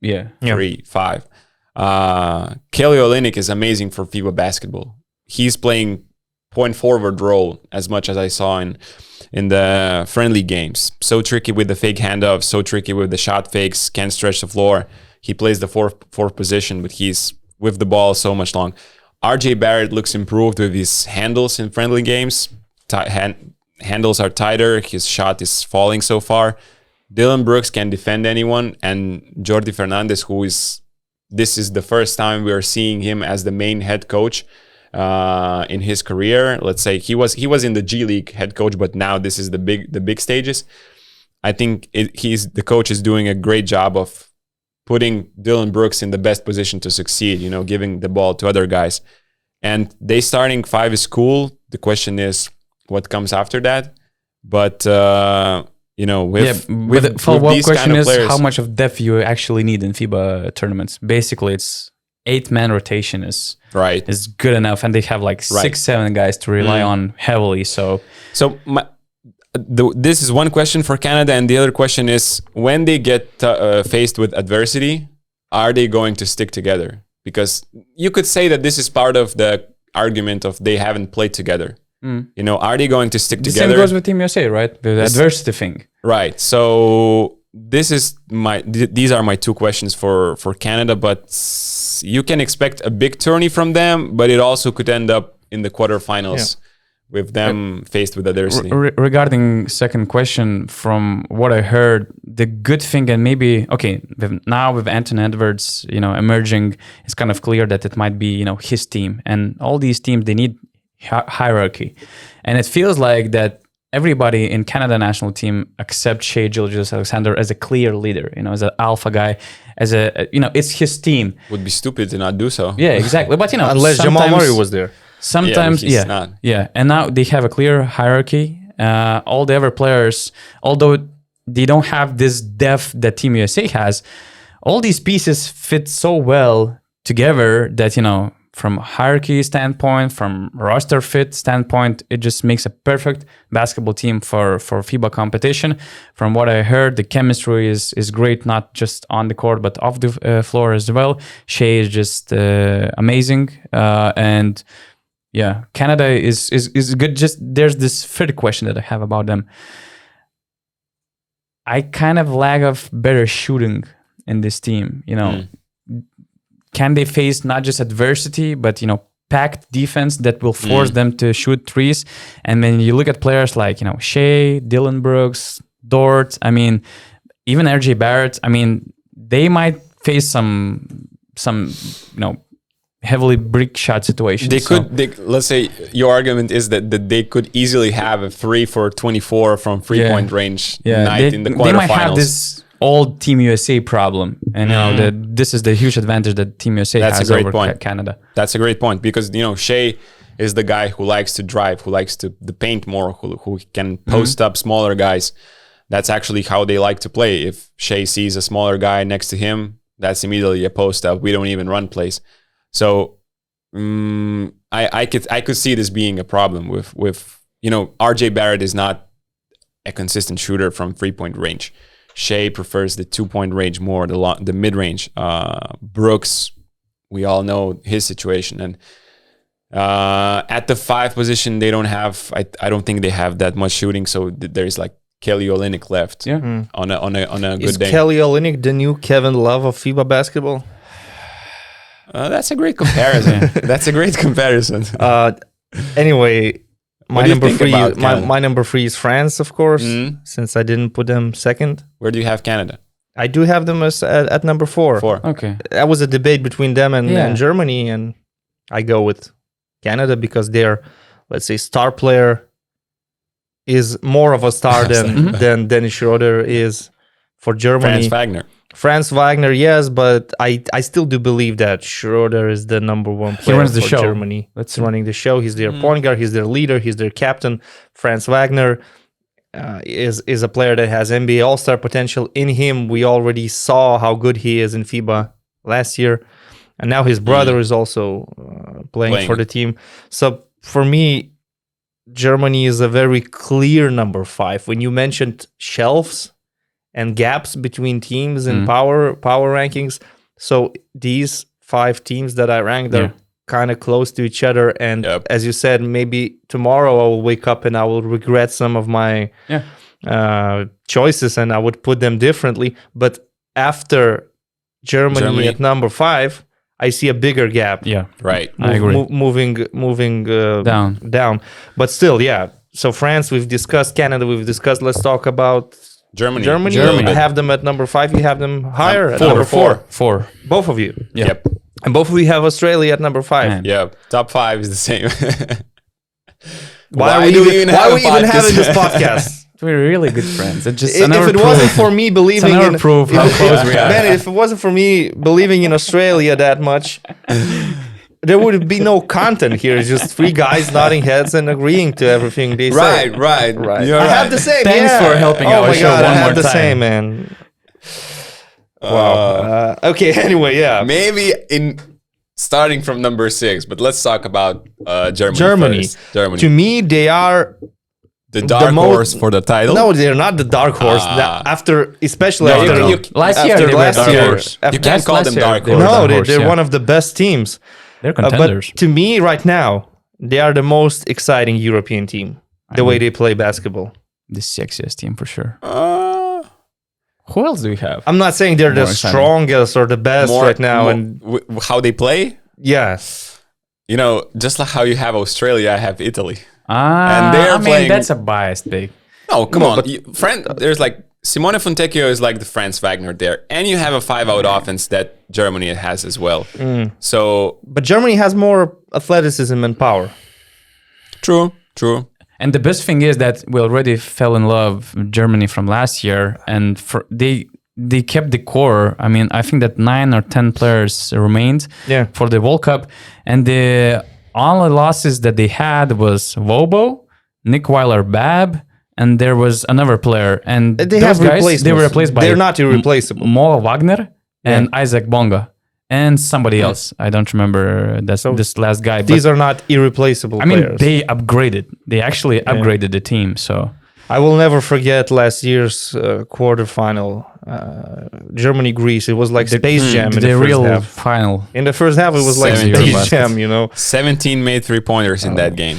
3, 5. Kelly Olynyk is amazing for FIBA basketball. He's playing point forward role as much as I saw in the friendly games. So tricky with the fake handoffs, so tricky with the shot fakes, can't stretch the floor. He plays the fourth position, but he's with the ball so much long. RJ Barrett looks improved with his handles in friendly games. Handles are tighter. His shot is falling so far. Dylan Brooks can defend anyone. And Jordi Fernandez, this is the first time we are seeing him as the main head coach in his career. Let's say he was in the G League head coach, but now this is the big stages. I think the coach is doing a great job of putting Dylan Brooks in the best position to succeed, giving the ball to other guys. And they starting 5 is cool. The question is what comes after that. But, with the follow-up question is players, how much of depth you actually need in FIBA tournaments. Basically, it's 8-man rotation is good enough. And they have like 6-7 guys to rely on heavily. So this is one question for Canada, and the other question is when they get faced with adversity, are they going to stick together? Because you could say that this is part of the argument of they haven't played together. Are they going to stick together? The same goes with Team USA, right? The adversity thing. Right. So these are my 2 questions for Canada, but you can expect a big tourney from them, but it also could end up in the quarterfinals. Yeah. With them faced with adversity. Regarding second question, from what I heard, the good thing, and maybe now with Anthony Edwards, emerging, it's kind of clear that it might be his team, and all these teams they need hierarchy, and it feels like that everybody in Canada national team accepts Shai Gilgeous-Alexander as a clear leader, as an alpha guy, as it's his team. Would be stupid to not do so. Yeah, exactly. But unless Jamal Murray was there. Sometimes, and now they have a clear hierarchy. All the other players, although they don't have this depth that Team USA has, all these pieces fit so well together that, from hierarchy standpoint, from roster fit standpoint, it just makes a perfect basketball team for FIBA competition. From what I heard, the chemistry is great, not just on the court, but off the floor as well. Shai is just amazing. And yeah, Canada is good. Just there's this third question that I have about them. I kind of lack of better shooting in this team. Can they face not just adversity, but packed defense that will force them to shoot threes? And when you look at players like Shai, Dylan Brooks, Dort, even RJ Barrett, they might face some heavily brick shot situations. Let's say your argument is that they could easily have a 3 for 24 from 3-point range night in the quarterfinals. They might have this old Team USA problem, and this is the huge advantage that Team USA has over Canada. That's a great point, because Shai is the guy who likes to drive, who likes to paint more, who can post up smaller guys. That's actually how they like to play. If Shai sees a smaller guy next to him, that's immediately a post up. We don't even run plays. So I could see this being a problem with RJ Barrett is not a consistent shooter from 3-point range. Shai prefers the 2-point range more, the mid range. Brooks, we all know his situation, and at the 5 position they don't have. I don't think they have that much shooting. So there's like Kelly Olynyk left on a good day. Is Kelly Olynyk the new Kevin Love of FIBA basketball? That's a great comparison. Anyway, my number 3 is France, of course, since I didn't put them second. Where do you have Canada? I do have them at number 4. Okay. That was a debate between them and Germany, and I go with Canada because their, let's say, star player is more of a star than Dennis Schroeder is for Germany. Franz Wagner, yes, but I still do believe that Schroeder is the number 1 player for Germany. That's running the show. He's their point guard, he's their leader, he's their captain. Franz Wagner, is a player that has NBA All-Star potential in him. We already saw how good he is in FIBA last year, and now his brother is also playing for the team. So for me, Germany is a very clear number 5. When you mentioned shelves and gaps between teams in power rankings, so these 5 teams that I ranked are kind of close to each other. And as you said, maybe tomorrow I will wake up and I will regret some of my choices and I would put them differently. But after Germany at number 5, I see a bigger gap. Yeah, right. I agree. Moving down. But still, So France, we've discussed. Canada, we've discussed. Let's talk about Germany. I have them at number 5. You have them higher at number 4. 4. Both of you. Yep. And both of you have Australia at number 5. Man. Yep. Top 5 is the same. Why do are we we even having this podcast? We're really good friends. It's just If it wasn't for me believing in proof how close we are. Man, if it wasn't for me believing in Australia that much, there would be no content here. It's just 3 guys nodding heads and agreeing to everything they say. Right. You're I right. have the same. Thanks for helping oh our my show God, one I more have the time. same, man. Wow. Okay. Anyway, Maybe starting from number 6, but let's talk about Germany first. Germany. To me, they are the dark horse for the title. No, they're not the dark horse. Especially No, after Last year, after they were last dark year. horse. After- You can't call last them year, dark they horse. were No, dark horse, they're yeah. one of the best teams. They're contenders. But to me, right now, they are the most exciting European team. The way they play basketball. The sexiest team for sure. Who else do we have? I'm not saying they're the More exciting. strongest or the best right now. And how they play, yes, just like how you have Australia, I have Italy. And they're playing- that's a biased pick. No, come on. There's like Simone Fontecchio is like the Franz Wagner there, and you have a 5-out offense that Germany has as well. So but Germany has more athleticism and power. true. And the best thing is that we already fell in love with Germany from last year, and they kept the core. I mean, I think that 9 or 10 players remained for the World Cup, and the only losses that they had was Wobo, Nick Weiler-Babb, and there was another player. And They those have guys, they were replaced by They're not irreplaceable. Mo Wagner and Isaac Bonga. And somebody else. I don't remember this last guy. These are not irreplaceable I mean, players. they upgraded. They actually upgraded the team. So I will never forget last year's quarterfinal, Germany-Greece. It was like Space Jam in the first real half. final. In the first half, it was like 70 Space baskets. Jam, 17 made 3-pointers in that game.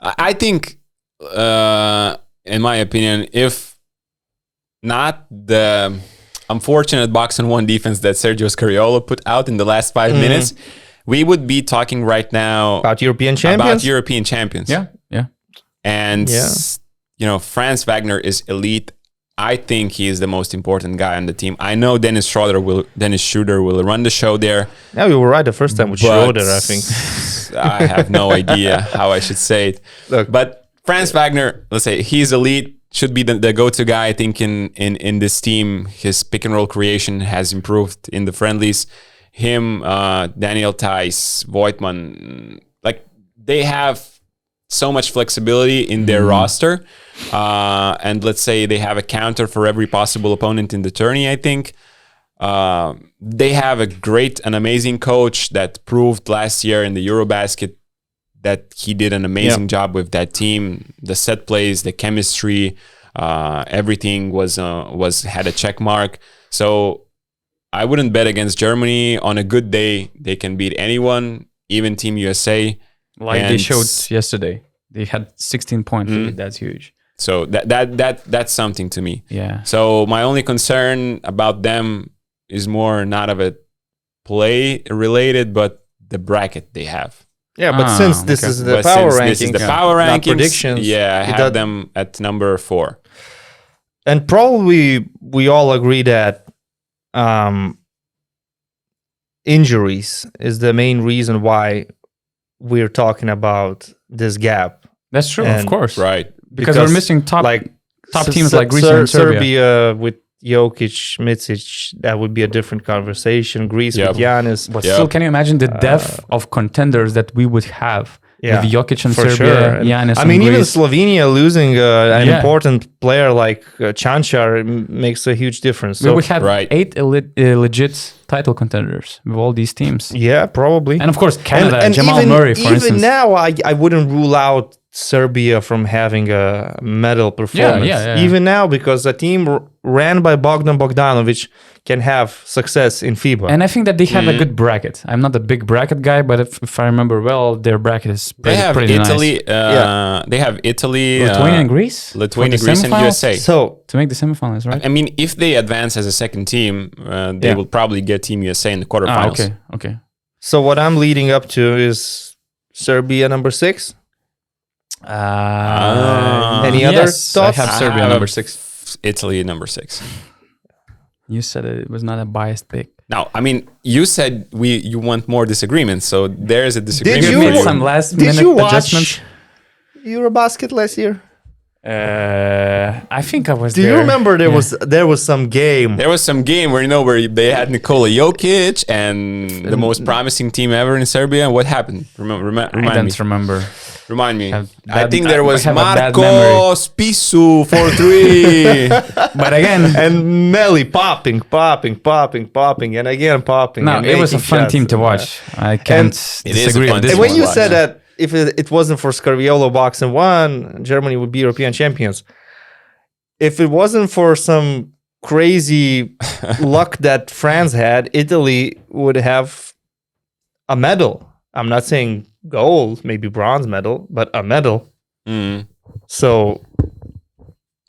I think, in my opinion, if not the unfortunate box and one defense that Sergio Scariolo put out in the last 5 minutes, we would be talking right now About European champions? Yeah. And Franz Wagner is elite. I think he is the most important guy on the team. I know Dennis Schroeder will run the show there. Yeah, you were right the first time with Schroeder, I think. I have no idea how I should say it. Look. But Franz Wagner, let's say he's elite, should be the go-to guy, I think, in this team. His pick and roll creation has improved in the friendlies. Him, Daniel Theis, Voigtman, like they have so much flexibility in their roster. And let's say they have a counter for every possible opponent in the tourney, I think. They have a great and amazing coach that proved last year in the Eurobasket that he did an amazing job with that team. The set plays, the chemistry, everything had a check mark. So I wouldn't bet against Germany. On a good day, they can beat anyone, even Team USA. Like they showed yesterday. They had 16 points. That's huge. So that's something to me. Yeah. So my only concern about them is more not of a play related, but the bracket they have. Yeah, but since this is the power rankings, this is the power rankings, predictions, I have them at number 4. And probably we all agree that injuries is the main reason why we're talking about this gap. That's true, of course. Right. Because we're missing top teams like Greece and Serbia. Serbia with Jokic, Micic, that would be a different conversation. Greece with Giannis. But still, can you imagine the depth of contenders that we would have Yeah, with Jokic and for Serbia, sure. And Giannis I mean, and even Greece. Slovenia losing an Yeah. important player like Chanchar makes a huge difference. So we had Right. 8 legit title contenders with all these teams. yeah, probably. And of course, Canada, and Jamal even, Murray, for even instance. now, I wouldn't rule out Serbia from having a medal performance. yeah. Even now, because a team ran by Bogdan Bogdanovic can have success in FIBA. And I think that they have a good bracket. I'm not a big bracket guy, but if I remember well, their bracket is They pretty, have pretty Italy. nice. They have Italy, Lithuania and Greece? Lithuania, For the Greece, and semifinals? USA. So To make the semifinals, right? I mean, if they advance as a second team, they will probably get Team USA in the quarterfinals. Okay. So what I'm leading up to is Serbia number 6. Any other yes, thoughts? I have Serbia number 6. Italy number 6. You said it was not a biased pick. Now, I mean, you said you want more disagreements, so there is a disagreement. Did You you- made some last Did minute you watch adjustments. Eurobasket last year? I think I was Do there. you remember there was some game? There was some game where they had Nikola Jokic and the most promising team ever in Serbia. And what happened? I Remind me. don't remember. Remind me. Have I bad- think there was I have a bad Marco Spisu 4-3. But again, And Melly popping, and again popping. no, and it was a making fun shots team to and, watch. I can't It is a disagree fun with this team And one. when you watch, said yeah. that if it wasn't for Scarviolo box and one, Germany would be European champions. If it wasn't for some crazy luck that France had, Italy would have a medal. I'm not saying gold, maybe bronze medal, but a medal. Mm. So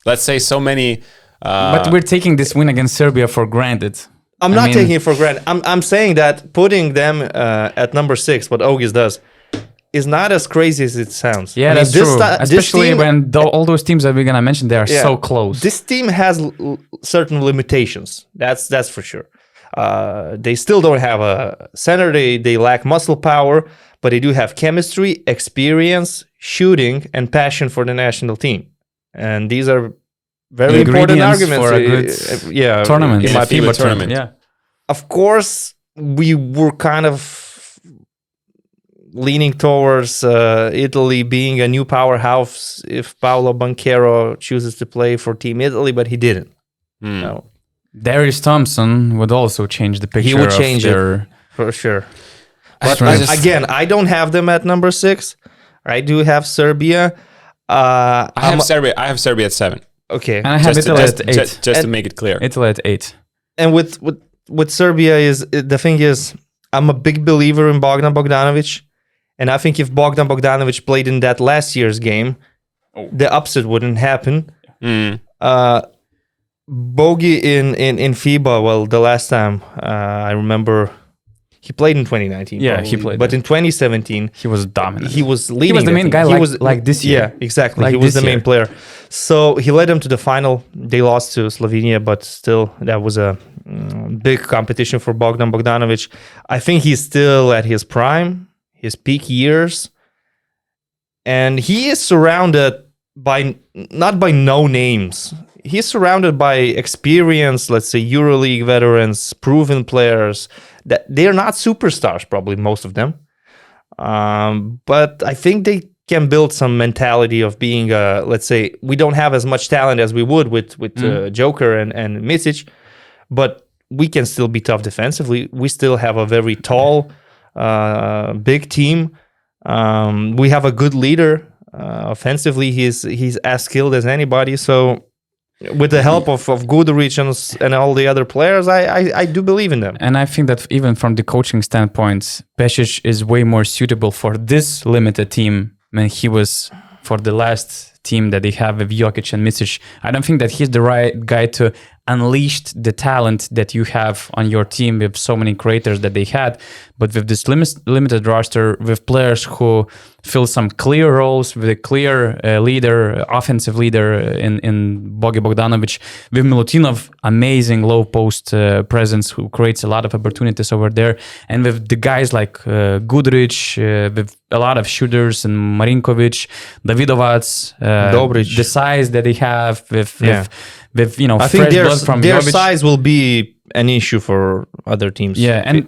Let's say so many. But we're taking this win against Serbia for granted. I'm I not mean- taking it for granted. I'm saying that putting them at number 6, what Ogis does, is not as crazy as it sounds. Yeah, I mean, that's this true. this Especially team- when all those teams that we're gonna mention, they are Yeah. so close. This team has certain limitations. That's for sure. They still don't have a center. They lack muscle power, but they do have chemistry, experience, shooting, and passion for the national team. And these are very important Ingredients arguments for a good tournament. in my Yeah, opinion. FIBA tournament. Yeah. Of course, we were kind of leaning towards Italy being a new powerhouse if Paolo Banchero chooses to play for Team Italy, but he didn't. Mm. No, Darius Thompson would also change the picture. he would of change it their for sure. I But just- again, I don't have them at number 6. I do have Serbia. I have Serbia. I have Serbia at 7. Okay, And I have Italy at 8. Just to And- make it clear. Italy at 8. and with Serbia is the thing is I'm a big believer in Bogdan Bogdanovic, and I think if Bogdan Bogdanovic played in that last year's game, the upset wouldn't happen. Mm. Bogi in FIBA, well, the last time I remember he played in 2019. Yeah, he played but there. in 2017 He was dominant. he was leading. the main team. guy He like this year. Yeah, exactly. Like he was this the main year. player. So he led them to the final. They lost to Slovenia, but still, that was a big competition for Bogdan Bogdanovic. I think he's still at his prime, his peak years, and he is surrounded by not by no names. He's surrounded by experienced, let's say, EuroLeague veterans, proven players. That they're not superstars, probably most of them, but I think they can build some mentality of being, let's say, we don't have as much talent as we would with Joker and Micic, but we can still be tough defensively. We still have a very tall, big team. We have a good leader. Offensively, he's as skilled as anybody. So with the help of Guduric and all the other players, I do believe in them. And I think that even from the coaching standpoint, Pesic is way more suitable for this limited team than he was for the last team that they have with Jokic and Micic. I don't think that he's the right guy to unleash the talent that you have on your team with so many creators that they had. But with this limited roster, with players who fill some clear roles, with a clear leader, offensive leader in Bogi Bogdanovic, with Milutinov, amazing low post presence who creates a lot of opportunities over there, and with the guys like Guduric, with a lot of shooters, and Marinkovic, Davidovac, Dobric. the size that they have with Yeah. with I fresh think blood from their Jovic. size will be an issue for other teams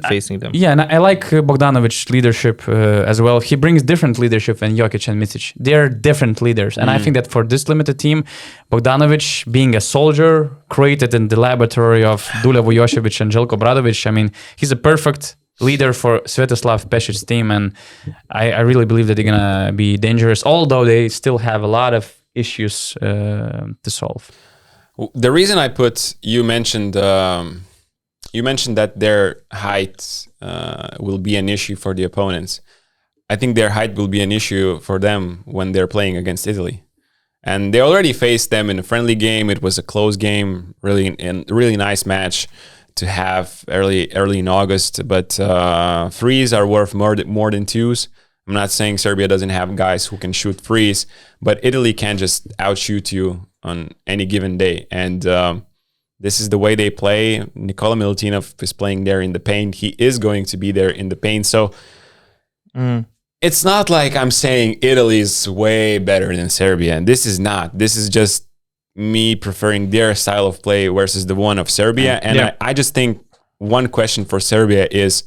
facing them. Yeah, and I like Bogdanovic's leadership as well. He brings different leadership than Jokic and Micic. They're different leaders. And I think that for this limited team, Bogdanovic, being a soldier, created in the laboratory of Dule Vujošević and Željko Obradović, I mean, he's a perfect leader for Svetoslav Pešic's team. And I really believe that they're going to be dangerous, although they still have a lot of issues to solve. The reason I put, you mentioned that their height will be an issue for the opponents. I think their height will be an issue for them when they're playing against Italy. And they already faced them in a friendly game. It was a close game, really nice match to have early in August. But threes are worth more than twos. I'm not saying Serbia doesn't have guys who can shoot threes, but Italy can just outshoot you on any given day. And this is the way they play. Nikola Milutinov is playing there in the paint. He is going to be there in the paint. So it's not like I'm saying Italy is way better than Serbia. And this is not. This is just me preferring their style of play versus the one of Serbia. And I just think one question for Serbia is,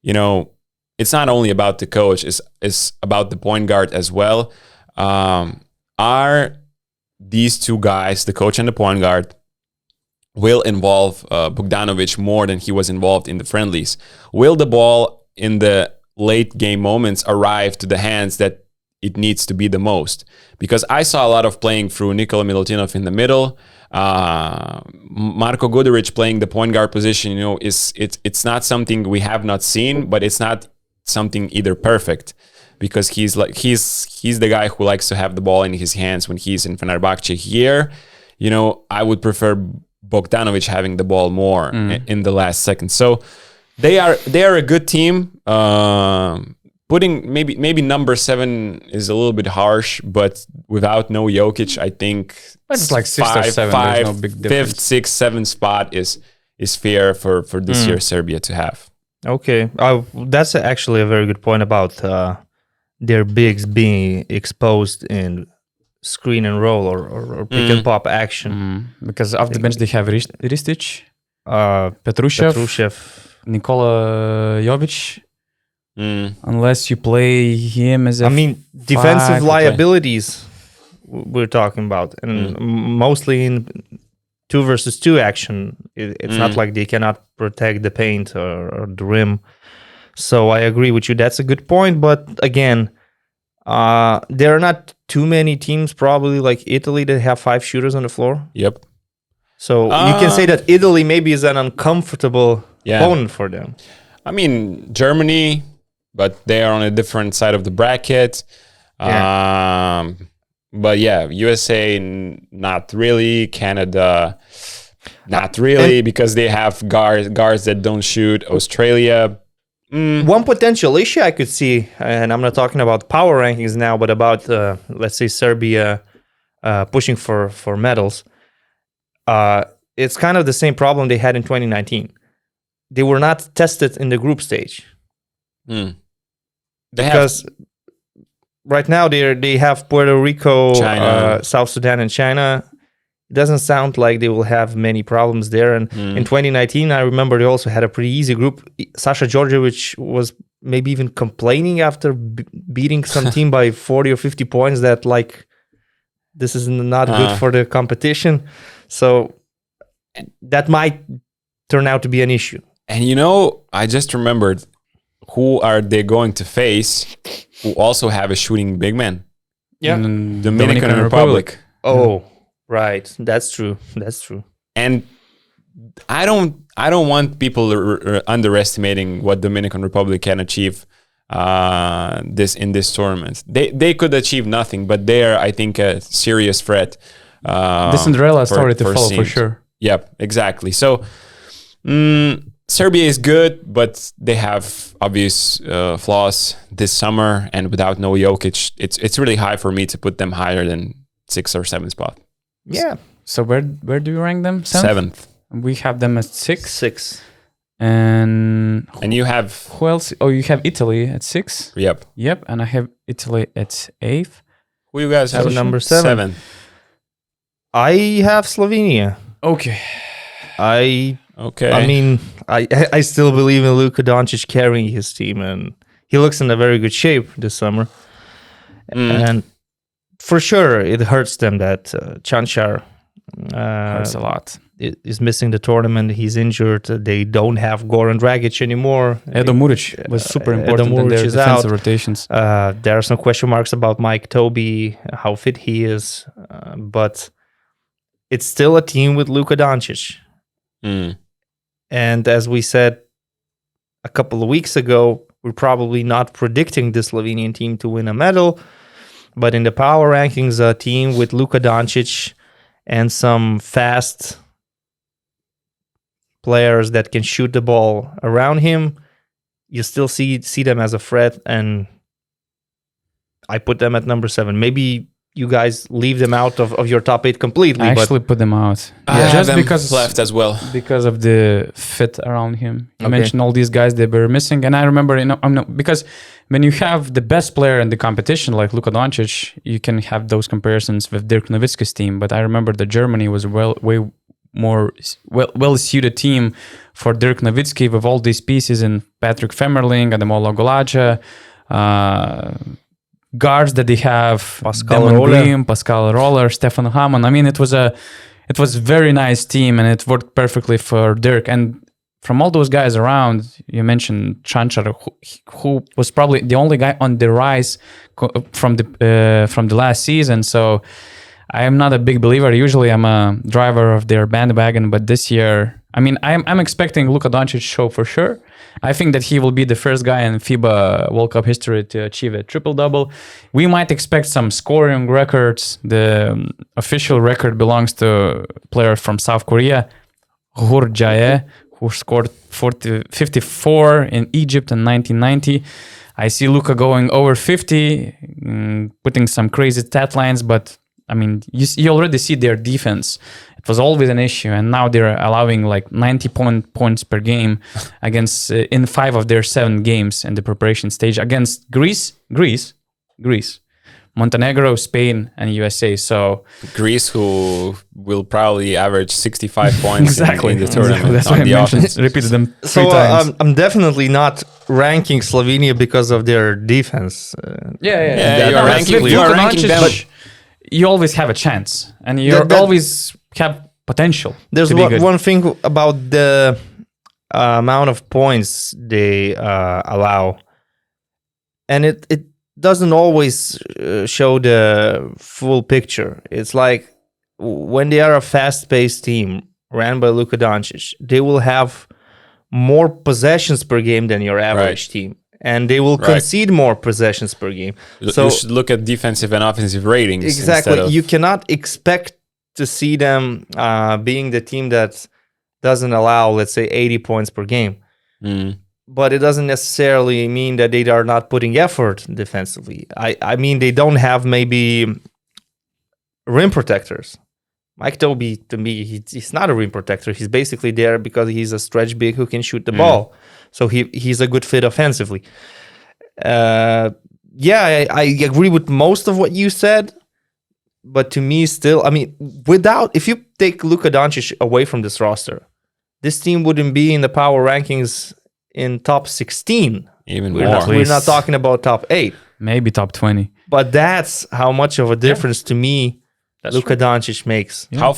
it's not only about the coach, it's about the point guard as well. Are these two guys, the coach and the point guard, will involve Bogdanovic more than he was involved in the friendlies? Will the ball in the late game moments arrive to the hands that it needs to be the most? Because I saw a lot of playing through Nikola Milutinov in the middle. Marko Guduric playing the point guard position, it's not something we have not seen, but it's not something either perfect, because he's the guy who likes to have the ball in his hands when he's in Fenerbahce. Here, I would prefer Bogdanovic having the ball more in the last second. So they are a good team. Putting maybe number 7 is a little bit harsh, but without no Jokic, I think it's like 6 or 7. There's no big difference. 5th, 6th, 7th spot is fair for this year Serbia to have. Okay, that's actually a very good point about their bigs being exposed in screen and roll or pick and pop action. Because off the bench they have Ristic, Petrushev, Nikola Jovic. Unless you play him as a defensive liabilities we're talking about, and mostly in 2 versus 2 action. It's not like they cannot protect the paint or the rim. So I agree with you. That's a good point. But again, there are not too many teams probably like Italy that have 5 shooters on the floor. Yep. So you can say that Italy maybe is an uncomfortable opponent for them. I mean, Germany, but they are on a different side of the bracket. But USA, not really. Canada, not really, because they have guards that don't shoot. Australia. One potential issue I could see, and I'm not talking about power rankings now, but about, let's say, Serbia pushing for medals. It's kind of the same problem they had in 2019. They were not tested in the group stage. Because right now they have Puerto Rico, South Sudan, and China. It doesn't sound like they will have many problems there. And in 2019, I remember they also had a pretty easy group. Sasha Djordjevic was maybe even complaining after beating some team by 40 or 50 points that this is not good for the competition. So that might turn out to be an issue. And I just remembered, who are they going to face who also have a shooting big man? Yeah. Dominican Republic. Oh, right. That's true. And I don't want people underestimating what Dominican Republic can achieve in this tournament. They could achieve nothing, but they are, I think, a serious threat. The Cinderella story to follow for sure. Yep, exactly. So Serbia is good, but they have obvious flaws this summer, and without no Jokic, it's really high for me to put them higher than 6th or 7th spot. Yeah. So where do you rank them? 7th. We have them at 6. 6. And you have... Who else? Oh, you have Italy at 6. Yep. And I have Italy at 8th. Who you guys have? Number 7. I have Slovenia. Okay. Okay. I mean, I still believe in Luka Doncic carrying his team, and he looks in a very good shape this summer. And for sure, it hurts them that Chanchar Hurts a lot. is missing the tournament. He's injured. They don't have Goran Dragic anymore. Edo Muric was super important in their defensive rotations. There are some question marks about Mike Tobey, how fit he is, but it's still a team with Luka Doncic. And as we said a couple of weeks ago, we're probably not predicting the Slovenian team to win a medal, but in the power rankings, a team with Luka Doncic and some fast players that can shoot the ball around him, you still see them as a threat, and I put them at number 7. Maybe you guys leave them out of your top 8 completely. I actually put them out. Just because left as well. Because of the fit around him. You mentioned all these guys they were missing, and I remember, because when you have the best player in the competition like Luka Doncic, you can have those comparisons with Dirk Nowitzki's team. But I remember that Germany was way more well-suited team for Dirk Nowitzki with all these pieces in Patrick Femerling, Ademola Golaja, guards that they have, Pascal Roller, Stefan Hamann. I mean, it was a very nice team, and it worked perfectly for Dirk. And from all those guys around, you mentioned Chanchar, who was probably the only guy on the rise from the last season. So I am not a big believer. Usually I'm a driver of their bandwagon, but this year, I mean, I'm expecting Luka Doncic show for sure. I think that he will be the first guy in FIBA World Cup history to achieve a triple-double. We might expect some scoring records. The official record belongs to a player from South Korea, Hur Jae, who scored 54 in Egypt in 1990. I see Luka going over 50, putting some crazy stat lines, but I mean, you already see their defense. It was always an issue, and now they're allowing like 90 points per game against in 5 of their 7 games in the preparation stage against Greece, Montenegro, Spain, and USA. So Greece, who will probably average 65 points in the tournament. That's why I mentioned, repeated them 3 times. I'm definitely not ranking Slovenia because of their defense. You are ranking them. But you always have a chance, and you always have potential. There's one thing about the amount of points they allow, and it doesn't always show the full picture. It's like when they are a fast-paced team ran by Luka Doncic, they will have more possessions per game than your average team. And they will concede more possessions per game. So you should look at defensive and offensive ratings. Exactly. You cannot expect to see them being the team that doesn't allow, let's say, 80 points per game. But it doesn't necessarily mean that they are not putting effort defensively. I mean, they don't have maybe rim protectors. Mike Tobey, to me, he's not a rim protector. He's basically there because he's a stretch big who can shoot the ball. So he's a good fit offensively. I agree with most of what you said. But to me, still, I mean, if you take Luka Doncic away from this roster, this team wouldn't be in the power rankings in top 16. Even more. more. We're not talking about top 8. Maybe top 20. But that's how much of a difference to me Luka Doncic makes. Yeah.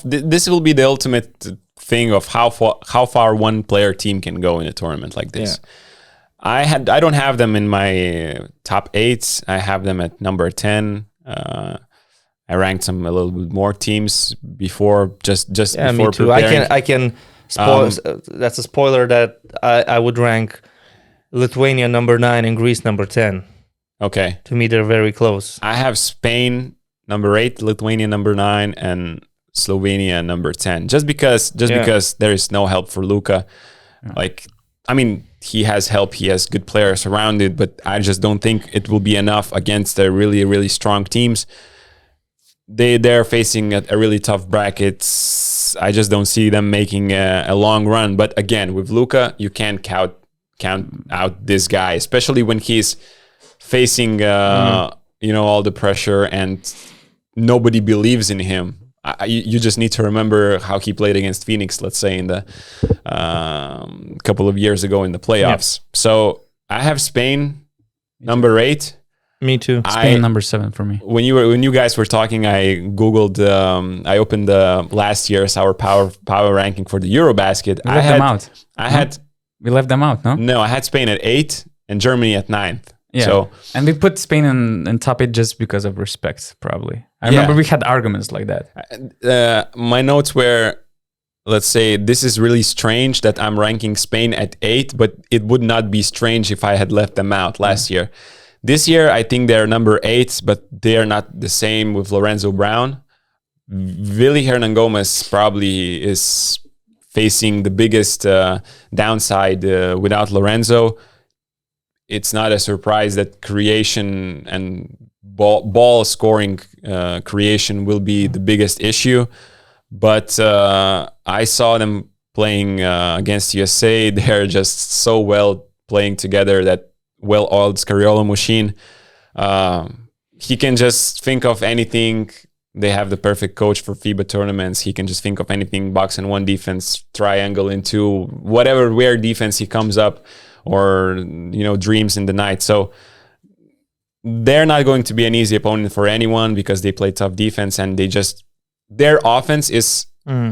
This will be the ultimate thing of how far one player team can go in a tournament like this. I don't have them in my top 8. I have them at number 10. I ranked some a little bit more teams before before me too. preparing. I can spoil. That's a spoiler that I would rank Lithuania number 9 and Greece number 10. Okay. To me, they're very close. I have Spain number 8, Lithuania number 9, and Slovenia number 10. Just because there is no help for Luka. Like, I mean, he has help. He has good players around it, but I just don't think it will be enough against the really, really strong teams. They're facing a really tough bracket. I just don't see them making a long run. But again, with Luka, you can't count out this guy, especially when he's facing all the pressure and nobody believes in him. you just need to remember how he played against Phoenix, let's say in the couple of years ago in the playoffs. So I have Spain number 8. Me too. Spain number 7 for me. When you guys were talking, I googled. I opened last year's our power ranking for the EuroBasket. We left them out. We left them out. No, I had Spain at 8 and Germany at 9th. Yeah. So, and we put Spain in top 8 just because of respect, probably. I remember we had arguments like that. My notes were, let's say, this is really strange that I'm ranking Spain at 8, but it would not be strange if I had left them out last year. This year, I think they're number 8, but they are not the same with Lorenzo Brown. Willy Hernan Gomez probably is facing the biggest downside without Lorenzo. It's not a surprise that creation and ball scoring creation will be the biggest issue. But I saw them playing against USA. They're just so well playing together, that well-oiled Scariolo machine. He can just think of anything. They have the perfect coach for FIBA tournaments. He can just think of anything, box and 1 defense, triangle into whatever weird defense he comes up, or dreams in the night. So they're not going to be an easy opponent for anyone because they play tough defense, and their offense is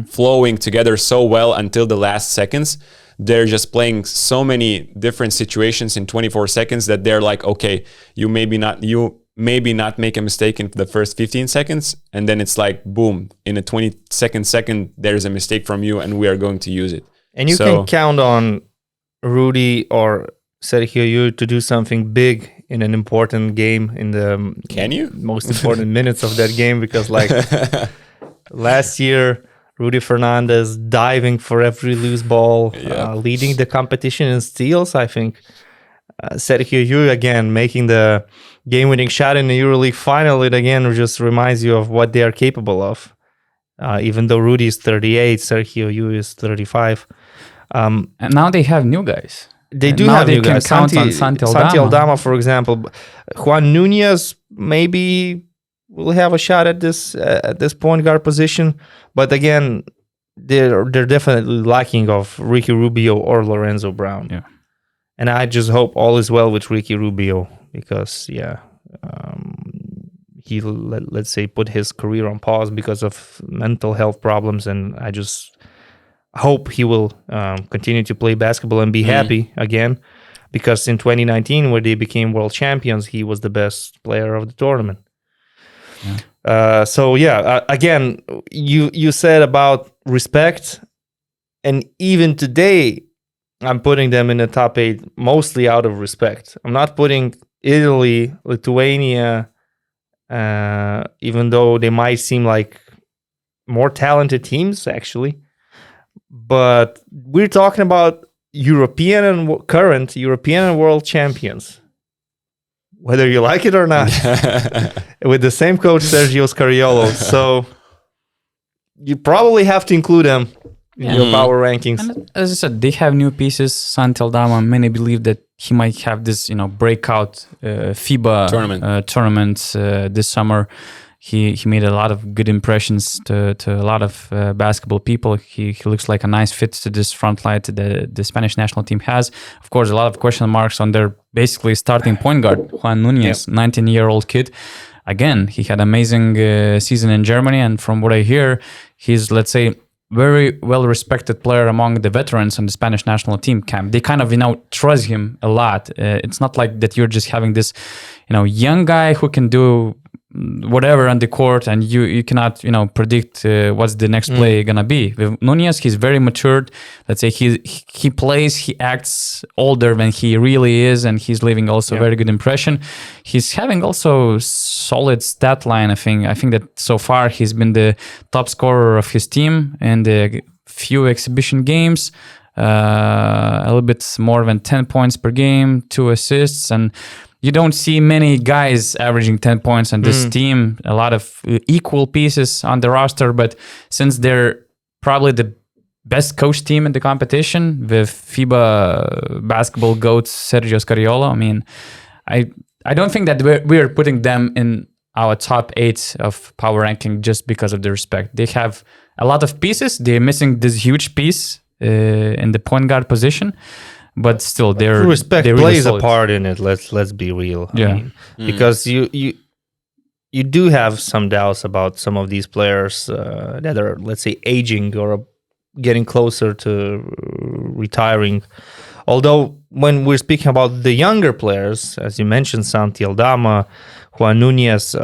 flowing together so well until the last seconds. They're just playing so many different situations in 24 seconds that they're like, okay, you maybe not make a mistake in the first 15 seconds, and then it's like, boom, in a 22nd second, there's a mistake from you, and we are going to use it. And you can count on Rudy or Sergio Yu to do something big in an important game in the most important minutes of that game, because like last year, Rudy Fernandez diving for every loose ball, leading the competition in steals. I think Sergio Yu again making the game-winning shot in the EuroLeague final. It again just reminds you of what they are capable of. Even though Rudy is 38, Sergio Yu is 35. And now they have new guys. They do now have they new can guys. count on Santi Aldama, for example. Juan Nunez maybe will have a shot at this point guard position, but again, they're definitely lacking of Ricky Rubio or Lorenzo Brown. Yeah, and I just hope all is well with Ricky Rubio, because he let's say put his career on pause because of mental health problems, and I just hope he will continue to play basketball and be happy again, because in 2019, where they became world champions, he was the best player of the tournament. Again, you said about respect, and even today, I'm putting them in the top 8 mostly out of respect. I'm not putting Italy, Lithuania, even though they might seem like more talented teams, actually. But we're talking about current European and world champions, whether you like it or not, with the same coach, Sergio Scariolo. So you probably have to include them in your power rankings. And as I said, they have new pieces. Santi Aldama, many believe that he might have this, breakout FIBA tournament this summer. He made a lot of good impressions to a lot of basketball people. He looks like a nice fit to this front line the Spanish national team has. Of course, a lot of question marks on their basically starting point guard, Juan Nunez, 19-year-old kid. Again, he had amazing season in Germany, and from what I hear, he's, let's say, very well-respected player among the veterans on the Spanish national team camp. They kind of, trust him a lot. It's not like that you're just having this, young guy who can do whatever on the court, and you cannot predict what's the next play gonna be. With Nunez, he's very matured. Let's say he plays, he acts older than he really is, and he's leaving also a very good impression. He's having also solid stat line. I think that so far he's been the top scorer of his team in the few exhibition games. A little bit more than 10 points per game, 2 assists, and you don't see many guys averaging 10 points on this team. A lot of equal pieces on the roster, but since they're probably the best coach team in the competition with FIBA basketball GOAT Sergio Scariolo, I don't think that we're putting them in our top 8 of power ranking just because of the respect. They have a lot of pieces. They're missing this huge piece in the point guard position, but still, respect they're plays really a part in it. Let's be real. Yeah. I mean, because you do have some doubts about some of these players that are, let's say, aging or getting closer to retiring. Although when we're speaking about the younger players, as you mentioned, Santi Aldama, Juan Nunez,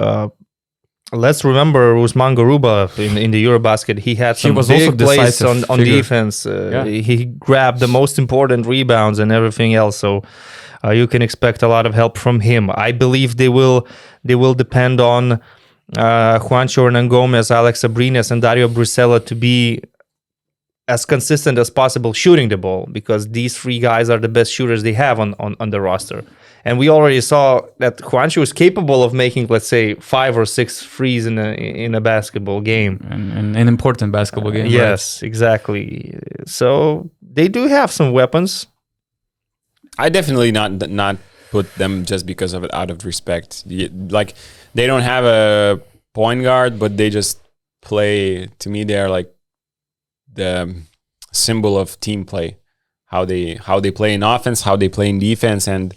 let's remember Usman Garuba in the Eurobasket. He had some was big also plays on decisive figure. defense. He grabbed the most important rebounds and everything else. So you can expect a lot of help from him. I believe they will depend on Juancho Hernan Gomez, Alex Abrines, and Dario Brusella to be as consistent as possible shooting the ball, because these 3 guys are the best shooters they have on the roster. And we already saw that Juancho is capable of making, let's say, 5 or 6 threes in a basketball game. an important basketball game. Yes, exactly. So they do have some weapons. I definitely not put them just because of it out of respect. Like, they don't have a point guard, but they just play. To me, they are like the symbol of team play. How they play in offense, how they play in defense, and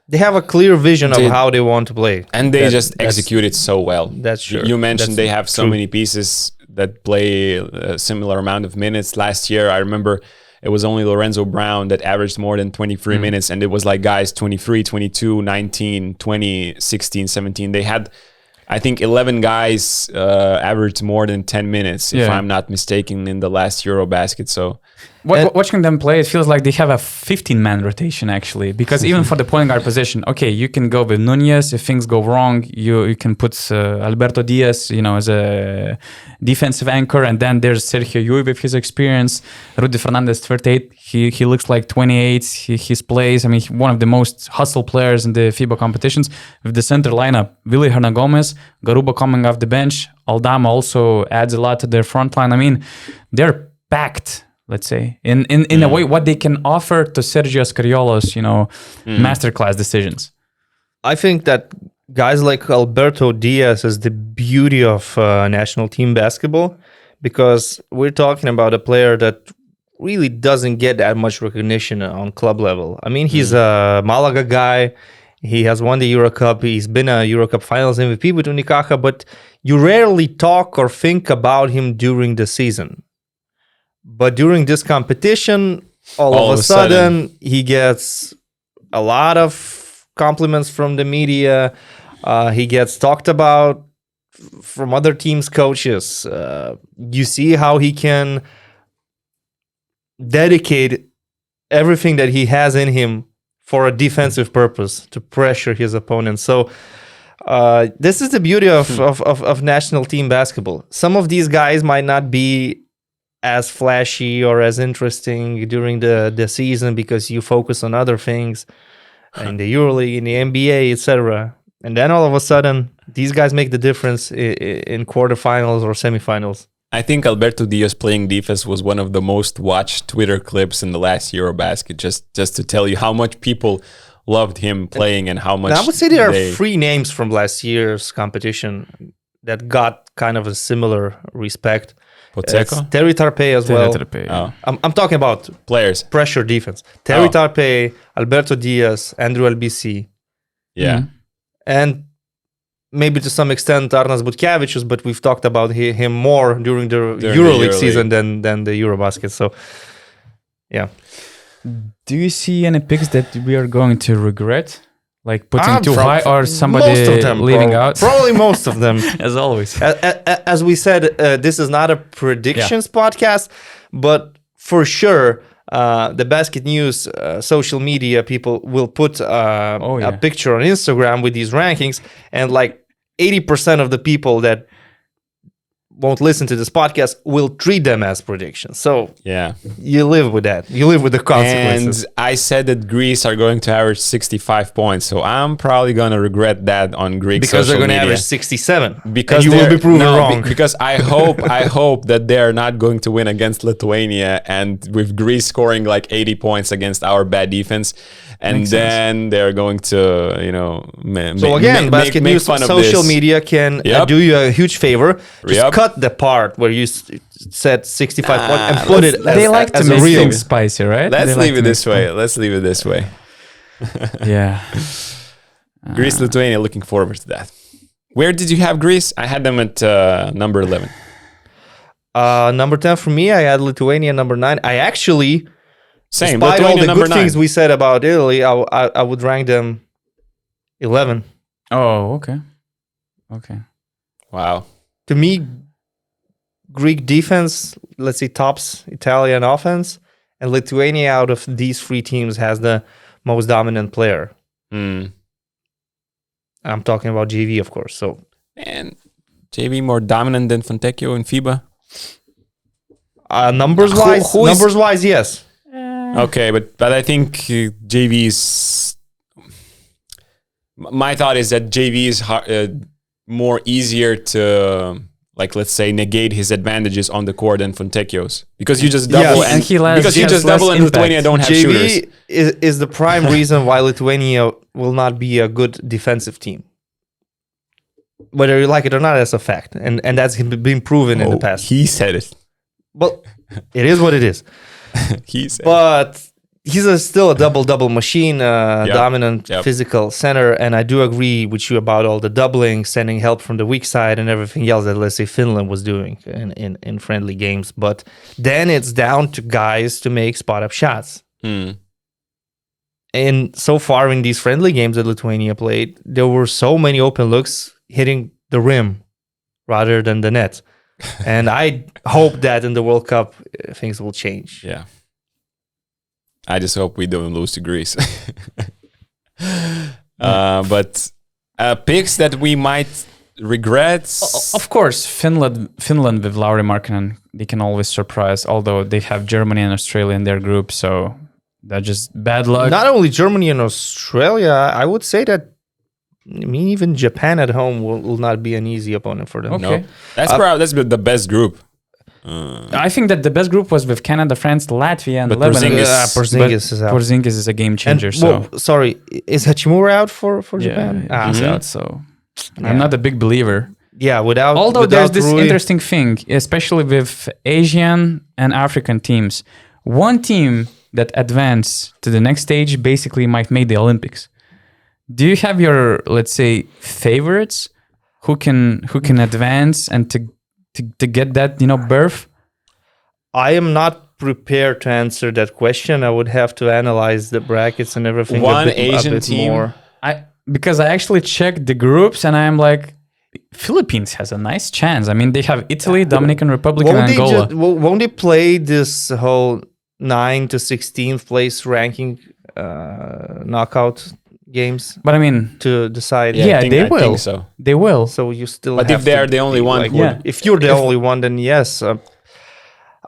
they have a clear vision of how they want to play. And they just execute it so well. That's true. You mentioned they have so many pieces that play a similar amount of minutes. Last year, I remember it was only Lorenzo Brown that averaged more than 23 minutes. And it was like guys 23, 22, 19, 20, 16, 17. They had, I think, 11 guys averaged more than 10 minutes, if I'm not mistaken, in the last Eurobasket. So watching them play, it feels like they have a 15-man rotation, actually, because even for the point guard position, okay, you can go with Nunez. If things go wrong, you can put Alberto Diaz, as a defensive anchor, and then there's Sergio Llull with his experience, Rudy Fernandez, 38. He looks like 28. His plays, I mean, one of the most hustle players in the FIBA competitions. With the center lineup, Willy Hernan Gomez, Garuba coming off the bench, Aldama also adds a lot to their front line. I mean, they're packed, let's say, in a way, what they can offer to Sergio Scariolo's, masterclass decisions. I think that guys like Alberto Diaz is the beauty of national team basketball, because we're talking about a player that really doesn't get that much recognition on club level. I mean, he's a Malaga guy. He has won the Euro Cup. He's been a Euro Cup Finals MVP with Unicaja, but you rarely talk or think about him during the season. But during this competition, all of a sudden, he gets a lot of compliments from the media. He gets talked about from other teams' coaches. You see how he can dedicate everything that he has in him for a defensive purpose, to pressure his opponents. So this is the beauty of national team basketball. Some of these guys might not be as flashy or as interesting during the season because you focus on other things in the EuroLeague, in the NBA, etc. And then all of a sudden, these guys make the difference in quarterfinals or semifinals. I think Alberto Diaz playing defense was one of the most watched Twitter clips in the last Eurobasket, just to tell you how much people loved him playing and how much... I would say there are 3 names from last year's competition that got kind of a similar respect. Potseko? Terry Tarpey as well. Oh. I'm talking about players. Pressure defense. Terry Tarpey, Alberto Diaz, Andrew LBC. Yeah. And maybe to some extent Arnas Butkevičius, but we've talked about him more during the EuroLeague season than the Eurobasket. So, yeah. Do you see any picks that we are going to regret? Like putting too high or somebody most of them, leaving out? Probably most of them. As always. As we said, this is not a predictions podcast, but for sure, the BasketNews social media people will put a picture on Instagram with these rankings, and like 80% of the people that won't listen to this podcast will treat them as predictions. So Yeah. you live with that. You live with the consequences. And I said that Greece are going to average 65 points. So I'm probably going to regret that on Greek because they're social going to media. average 67. Because and you will be proven no, wrong. Because I hope that they're not going to win against Lithuania, and with Greece scoring like 80 points against our bad defense, and Makes then they're going to So again, Basket News fun of social this. media can Yep. do you a huge favor. Just Yep. cut the part where you said 65 points and put it as, They like to as a make real. things spicy, right? Let's They like leave to it make this way. Let's leave it this way. Yeah. Greece, Lithuania, looking forward to that. Where did you have Greece? I had them at number 11. Number 10 for me, I had Lithuania. Number 9, I actually, Same, despite all Lithuania the number good 9. things we said about Italy, I would rank them 11. Oh, okay. Okay. Wow. To me, Greek defense, let's say, tops Italian offense, and Lithuania out of these 3 teams has the most dominant player. Mm. I'm talking about JV, of course. So And JV more dominant than Fontecchio in FIBA? numbers wise, yes. Okay, but I think JV is... My thought is that JV is more easier to... like, let's say, negate his advantages on the court than Fontecchio's. Because you just double Yes. and because you just double and Lithuania don't have shooters. JV is the prime reason why Lithuania will not be a good defensive team. Whether you like it or not, that's a fact. And that's been proven in the past. He said it. Well, it is what it is. He said But he's still a double-double machine, dominant Yep. physical center. And I do agree with you about all the doubling, sending help from the weak side and everything else that, let's say, Finland was doing in friendly games. But then it's down to guys to make spot-up shots. Mm. And so far in these friendly games that Lithuania played, there were so many open looks hitting the rim rather than the net. And I hope that in the World Cup, things will change. Yeah. I just hope we don't lose to Greece. But picks that we might regret. Of course, Finland with Lauri Markkanen, they can always surprise, although they have Germany and Australia in their group, so that's just bad luck. Not only Germany and Australia, I would say that, even Japan at home will not be an easy opponent for them. Okay. No, that's the best group. I think that the best group was with Canada, France, Latvia, and But Lebanon. Porzingis is out. Porzingis is a game changer. Sorry, is Hachimura out for Japan? Yeah, he's out. So Yeah. I'm not a big believer. Yeah, Although without there's this Rui, interesting thing, especially with Asian and African teams. One team that advanced to the next stage basically might make the Olympics. Do you have your, let's say, favorites who can advance and to get that berth? I am not prepared to answer that question. I would have to analyze the brackets and everything. One a bit Asian team. more. Because I actually checked the groups and I'm like, Philippines has a nice chance. I mean, they have Italy, Dominican Republic, and Angola. Won't they play this whole 9 to 16th place ranking knockout games But I mean, to decide? Yeah, I they will. think so. they will. So you still. But have if they're to the only be one, like, yeah. if you're the only one, then yes.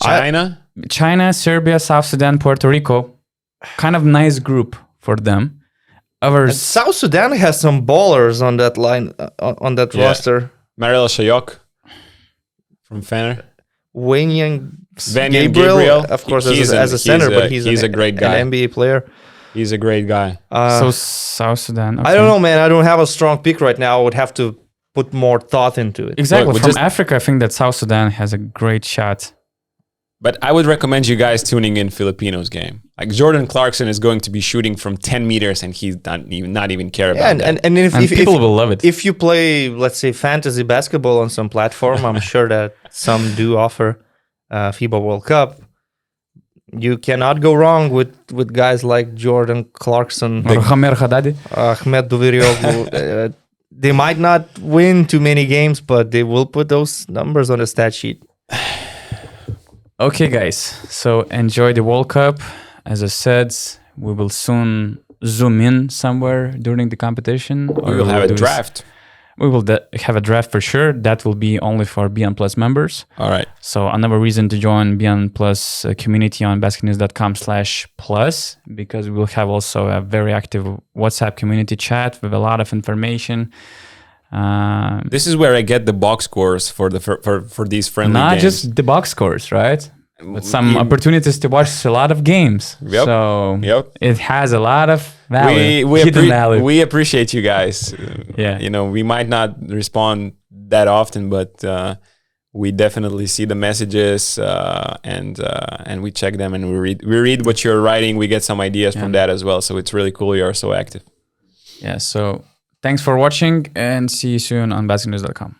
China. China, Serbia, South Sudan, Puerto Rico, kind of nice group for them. And Ours, South Sudan has some ballers on that line, on that Yeah. roster. Mariel Shayok from Fener. Wenyan Vanyan Gabriel, of course, as a center, but he's a great guy. an NBA player. He's a great guy. so South Sudan. I don't know, man. I don't have a strong pick right now. I would have to put more thought into it. Exactly. Look, From just- Africa, I think that South Sudan has a great shot. But I would recommend you guys tuning in Filipinos game. Like Jordan Clarkson is going to be shooting from 10 meters and he's not even care about Yeah, that. and if People will love it. if you play, let's say, fantasy basketball on some platform, I'm sure that some do offer FIBA World Cup. You cannot go wrong with guys like Jordan Clarkson, Or Hamer Haddadi. Ahmed Duviryoglu. They might not win too many games, but they will put those numbers on the stat sheet. Okay, guys. So enjoy the World Cup. As I said, we will soon zoom in somewhere during the competition. we will have a draft. we will have a draft for sure. That will be only for Beyond Plus members. All right. So another reason to join Beyond Plus community on basketnews.com/plus, because we'll have also a very active WhatsApp community chat with a lot of information. This is where I get the box scores for these friendly not games. just the box scores, right? But some opportunities to watch a lot of games. Yep. So Yep. it has a lot of value, hidden value. We appreciate you guys. Yeah. You know, we might not respond that often, but we definitely see the messages and we check them and we read what you're writing. We get some ideas from that as well. So it's really cool you are so active. Yeah. So thanks for watching and see you soon on basketnews.com.